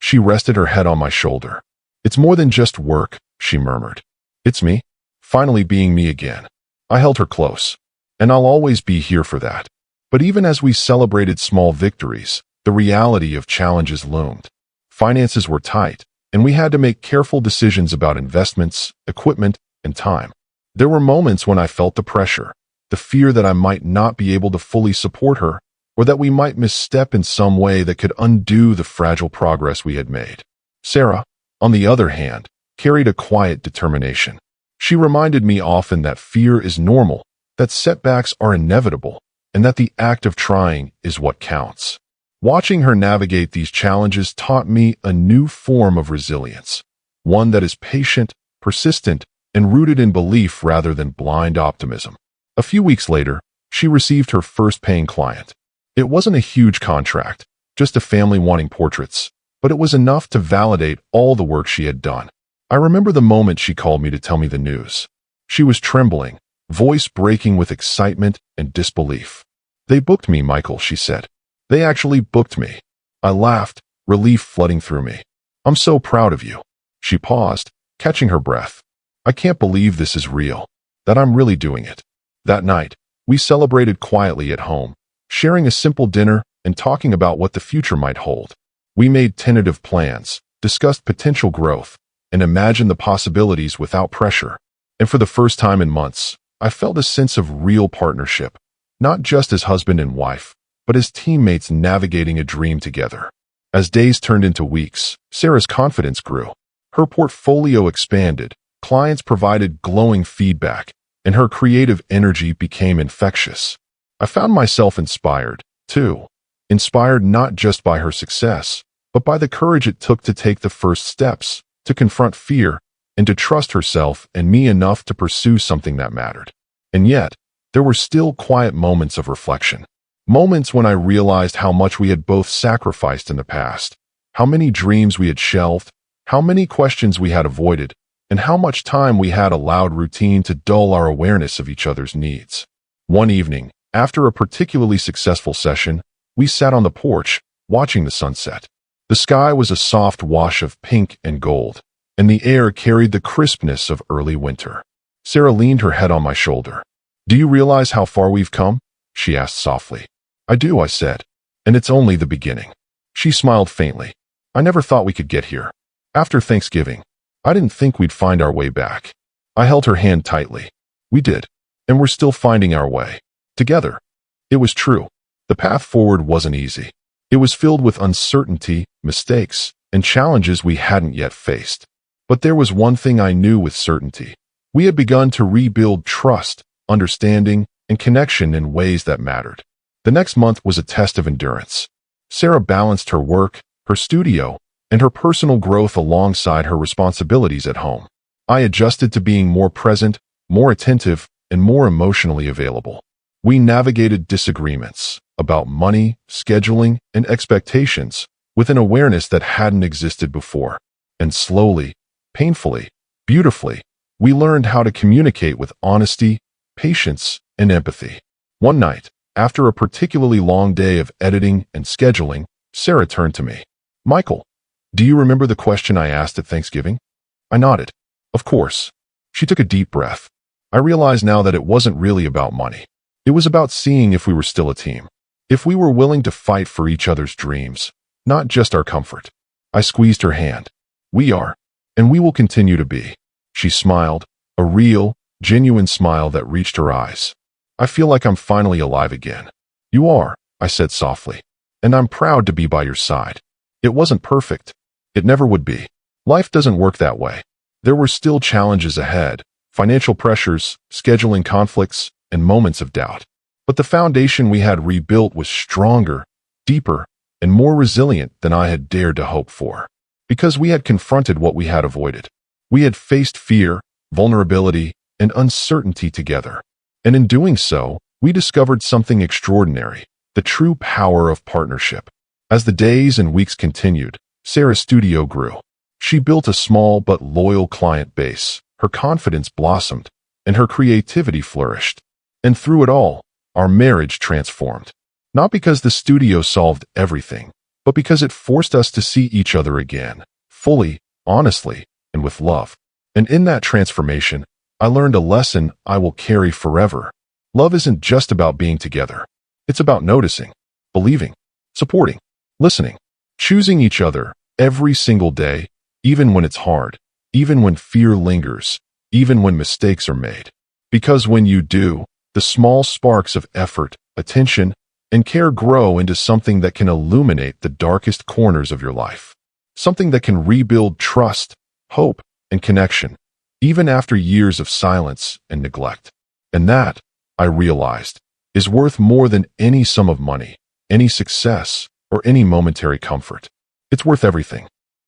She rested her head on my shoulder. "It's more than just work," she murmured. "It's me, finally being me again." I held her close. "And I'll always be here for that." But even as we celebrated small victories, the reality of challenges loomed. Finances were tight, and we had to make careful decisions about investments, equipment, and time. There were moments when I felt the pressure, the fear that I might not be able to fully support her, or that we might misstep in some way that could undo the fragile progress we had made. Sarah, on the other hand, carried a quiet determination. She reminded me often that fear is normal, that setbacks are inevitable, and that the act of trying is what counts. Watching her navigate these challenges taught me a new form of resilience, one that is patient, persistent, and rooted in belief rather than blind optimism. A few weeks later, she received her first paying client. It wasn't a huge contract, just a family wanting portraits, but it was enough to validate all the work she had done. I remember the moment she called me to tell me the news. She was trembling, voice breaking with excitement and disbelief. "They booked me, Michael," she said. "They actually booked me." I laughed, relief flooding through me. "I'm so proud of you." She paused, catching her breath. "I can't believe this is real, that I'm really doing it." That night, we celebrated quietly at home, sharing a simple dinner and talking about what the future might hold. We made tentative plans, discussed potential growth, and imagined the possibilities without pressure. And for the first time in months, I felt a sense of real partnership, not just as husband and wife, but as teammates navigating a dream together. As days turned into weeks, Sarah's confidence grew. Her portfolio expanded, clients provided glowing feedback, and her creative energy became infectious. I found myself inspired, too. Inspired not just by her success, but by the courage it took to take the first steps, to confront fear, and to trust herself and me enough to pursue something that mattered. And yet, there were still quiet moments of reflection. Moments when I realized how much we had both sacrificed in the past, how many dreams we had shelved, how many questions we had avoided, and how much time we had allowed routine to dull our awareness of each other's needs. One evening, after a particularly successful session, we sat on the porch, watching the sunset. The sky was a soft wash of pink and gold, and the air carried the crispness of early winter. Sarah leaned her head on my shoulder. "Do you realize how far we've come?" she asked softly. "I do," I said, "and it's only the beginning." She smiled faintly. "I never thought we could get here. After Thanksgiving, I didn't think we'd find our way back." I held her hand tightly. "We did, and we're still finding our way. Together." It was true. The path forward wasn't easy. It was filled with uncertainty, mistakes, and challenges we hadn't yet faced. But there was one thing I knew with certainty. We had begun to rebuild trust, understanding, and connection in ways that mattered. The next month was a test of endurance. Sarah balanced her work, her studio, and her personal growth alongside her responsibilities at home. I adjusted to being more present, more attentive, and more emotionally available. We navigated disagreements about money, scheduling, and expectations with an awareness that hadn't existed before. And slowly, painfully, beautifully, we learned how to communicate with honesty, patience, and empathy. One night, after a particularly long day of editing and scheduling, Sarah turned to me. "Michael, do you remember the question I asked at Thanksgiving?" I nodded. "Of course." She took a deep breath. I realized now that it wasn't really about money. It was about seeing if we were still a team. If we were willing to fight for each other's dreams, not just our comfort. I squeezed her hand. "We are, and we will continue to be." She smiled, a real, genuine smile that reached her eyes. "I feel like I'm finally alive again." "You are," I said softly, "and I'm proud to be by your side." It wasn't perfect. It never would be. Life doesn't work that way. There were still challenges ahead, financial pressures, scheduling conflicts, and moments of doubt. But the foundation we had rebuilt was stronger, deeper, and more resilient than I had dared to hope for. Because we had confronted what we had avoided. We had faced fear, vulnerability, and uncertainty together. And in doing so, we discovered something extraordinary, the true power of partnership. As the days and weeks continued, Sarah's studio grew. She built a small but loyal client base, her confidence blossomed, and her creativity flourished. And through it all, our marriage transformed. Not because the studio solved everything, but because it forced us to see each other again, fully, honestly, and with love. And in that transformation, I learned a lesson I will carry forever. Love isn't just about being together. It's about noticing, believing, supporting, listening, choosing each other every single day, even when it's hard, even when fear lingers, even when mistakes are made. Because when you do, the small sparks of effort, attention, and care grow into something that can illuminate the darkest corners of your life. Something that can rebuild trust, hope, and connection, even after years of silence and neglect. And that, I realized, is worth more than any sum of money, any success, or any momentary comfort. It's worth everything.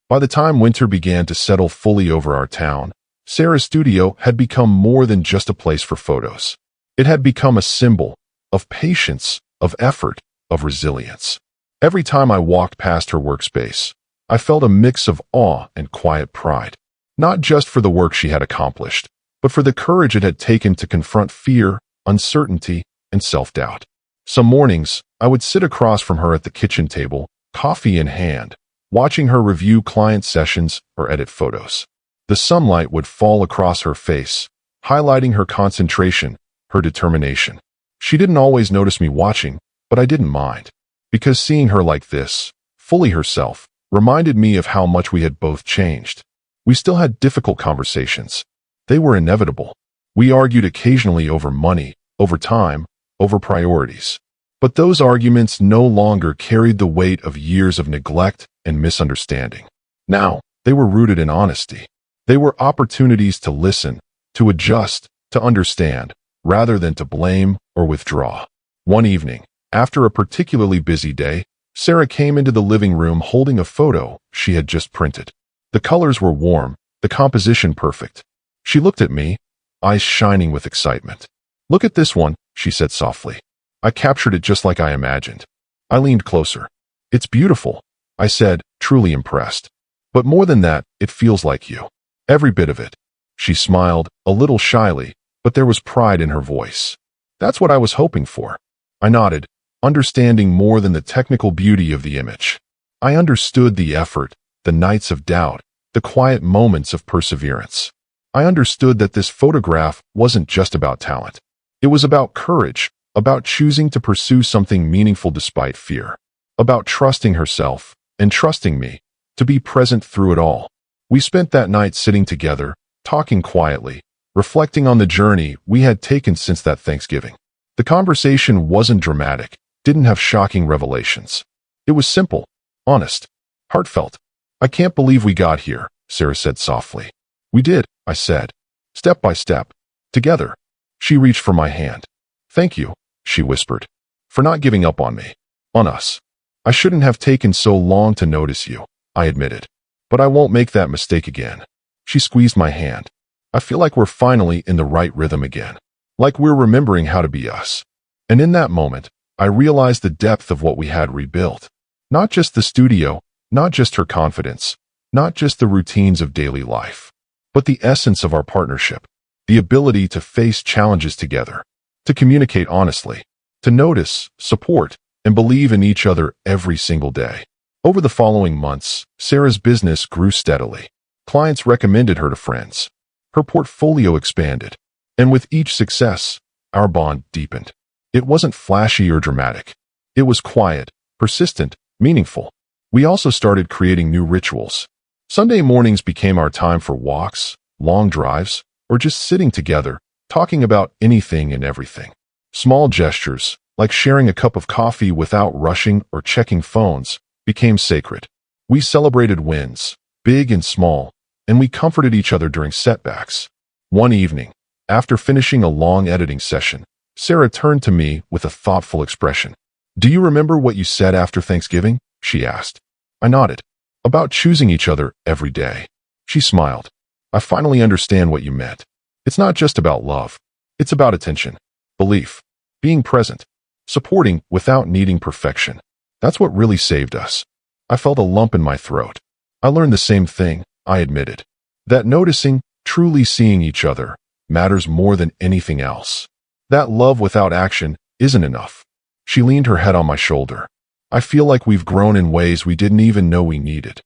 By the time winter began to settle fully over our town, Sarah's studio had become more than just a place for photos. It had become a symbol of patience, of effort, of resilience. Every time I walked past her workspace, I felt a mix of awe and quiet pride. Not just for the work she had accomplished, but for the courage it had taken to confront fear, uncertainty, and self-doubt. Some mornings, I would sit across from her at the kitchen table, coffee in hand, watching her review client sessions or edit photos. The sunlight would fall across her face, highlighting her concentration, her determination. She didn't always notice me watching, but I didn't mind. Because seeing her like this, fully herself, reminded me of how much we had both changed. We still had difficult conversations. They were inevitable. We argued occasionally over money, over time, over priorities. But those arguments no longer carried the weight of years of neglect and misunderstanding. Now, they were rooted in honesty. They were opportunities to listen, to adjust, to understand, rather than to blame or withdraw. One evening, after a particularly busy day, Sarah came into the living room holding a photo she had just printed. The colors were warm, the composition perfect. She looked at me, eyes shining with excitement. "Look at this one," she said softly. "I captured it just like I imagined." I leaned closer. "It's beautiful," I said, truly impressed. "But more than that, it feels like you. Every bit of it." She smiled, a little shyly, but there was pride in her voice. "That's what I was hoping for." I nodded, understanding more than the technical beauty of the image. I understood the effort, the nights of doubt, the quiet moments of perseverance. I understood that this photograph wasn't just about talent. It was about courage, about choosing to pursue something meaningful despite fear, about trusting herself and trusting me to be present through it all. We spent that night sitting together, talking quietly, reflecting on the journey we had taken since that Thanksgiving. The conversation wasn't dramatic, didn't have shocking revelations. It was simple, honest, heartfelt. "I can't believe we got here," Sarah said softly. We did, I said. Step by step. Together. She reached for my hand. Thank you, she whispered, for not giving up on me. On us. I shouldn't have taken so long to notice you, I admitted. But I won't make that mistake again. She squeezed my hand. I feel like we're finally in the right rhythm again. Like we're remembering how to be us. And in that moment, I realized the depth of what we had rebuilt. Not just the studio, not just her confidence, not just the routines of daily life, but the essence of our partnership, the ability to face challenges together, to communicate honestly, to notice, support, and believe in each other every single day. Over the following months, Sarah's business grew steadily. Clients recommended her to friends. Her portfolio expanded. And with each success, our bond deepened. It wasn't flashy or dramatic. It was quiet, persistent, meaningful. We also started creating new rituals. Sunday mornings became our time for walks, long drives, or just sitting together, talking about anything and everything. Small gestures, like sharing a cup of coffee without rushing or checking phones, became sacred. We celebrated wins, big and small, and we comforted each other during setbacks. One evening, after finishing a long editing session, Sarah turned to me with a thoughtful expression. Do you remember what you said after Thanksgiving? She asked. I nodded. About choosing each other every day. She smiled. I finally understand what you meant. It's not just about love. It's about attention, belief, being present, supporting without needing perfection. That's what really saved us. I felt a lump in my throat. I learned the same thing, I admitted. That noticing, truly seeing each other, matters more than anything else. That love without action isn't enough. She leaned her head on my shoulder. I feel like we've grown in ways we didn't even know we needed.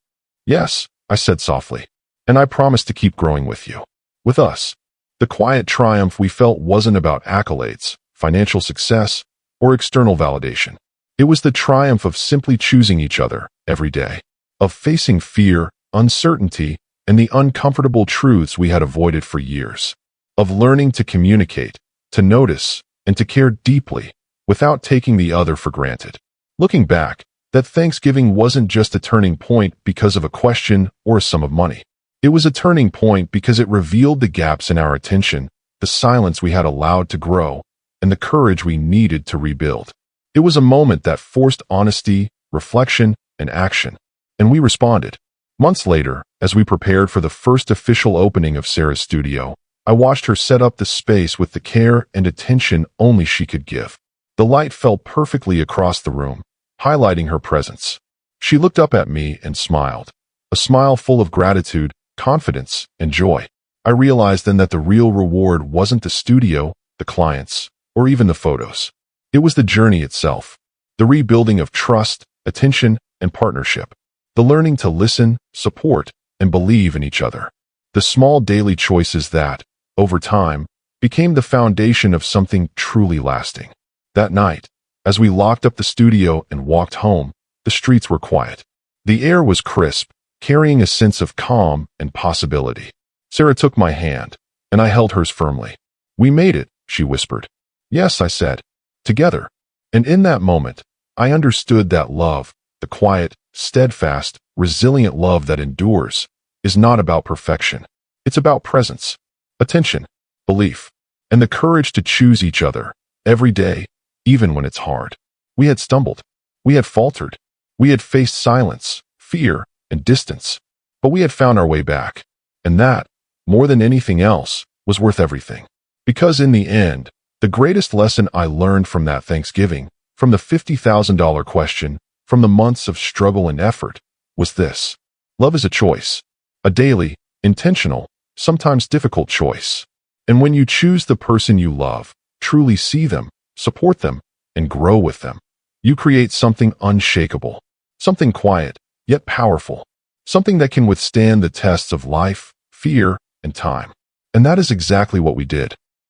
Yes, I said softly. And I promise to keep growing with you. With us. The quiet triumph we felt wasn't about accolades, financial success, or external validation. It was the triumph of simply choosing each other every day, of facing fear, uncertainty, and the uncomfortable truths we had avoided for years, of learning to communicate, to notice, and to care deeply without taking the other for granted. Looking back, that Thanksgiving wasn't just a turning point because of a question or a sum of money. It was a turning point because it revealed the gaps in our attention, the silence we had allowed to grow, and the courage we needed to rebuild. It was a moment that forced honesty, reflection, and action, and we responded. Months later, as we prepared for the first official opening of Sarah's studio, I watched her set up the space with the care and attention only she could give. The light fell perfectly across the room, highlighting her presence. She looked up at me and smiled, a smile full of gratitude, confidence, and joy. I realized then that the real reward wasn't the studio, the clients, or even the photos. It was the journey itself, the rebuilding of trust, attention, and partnership, the learning to listen, support, and believe in each other. The small daily choices that, over time, became the foundation of something truly lasting. That night, as we locked up the studio and walked home, the streets were quiet. The air was crisp, carrying a sense of calm and possibility. Sarah took my hand, and I held hers firmly. We made it, she whispered. Yes, I said. Together. And in that moment, I understood that love, the quiet, steadfast, resilient love that endures, is not about perfection. It's about presence, attention, belief, and the courage to choose each other every day, even when it's hard. We had stumbled. We had faltered. We had faced silence, fear, and distance. But we had found our way back. And that, more than anything else, was worth everything. Because in the end, the greatest lesson I learned from that Thanksgiving, from the $50,000 question, from the months of struggle and effort, was this. Love is a choice. A daily, intentional, sometimes difficult choice. And when you choose the person you love, truly see them, support them, and grow with them, you create something unshakable, something quiet, yet powerful, something that can withstand the tests of life, fear, and time. And that is exactly what we did.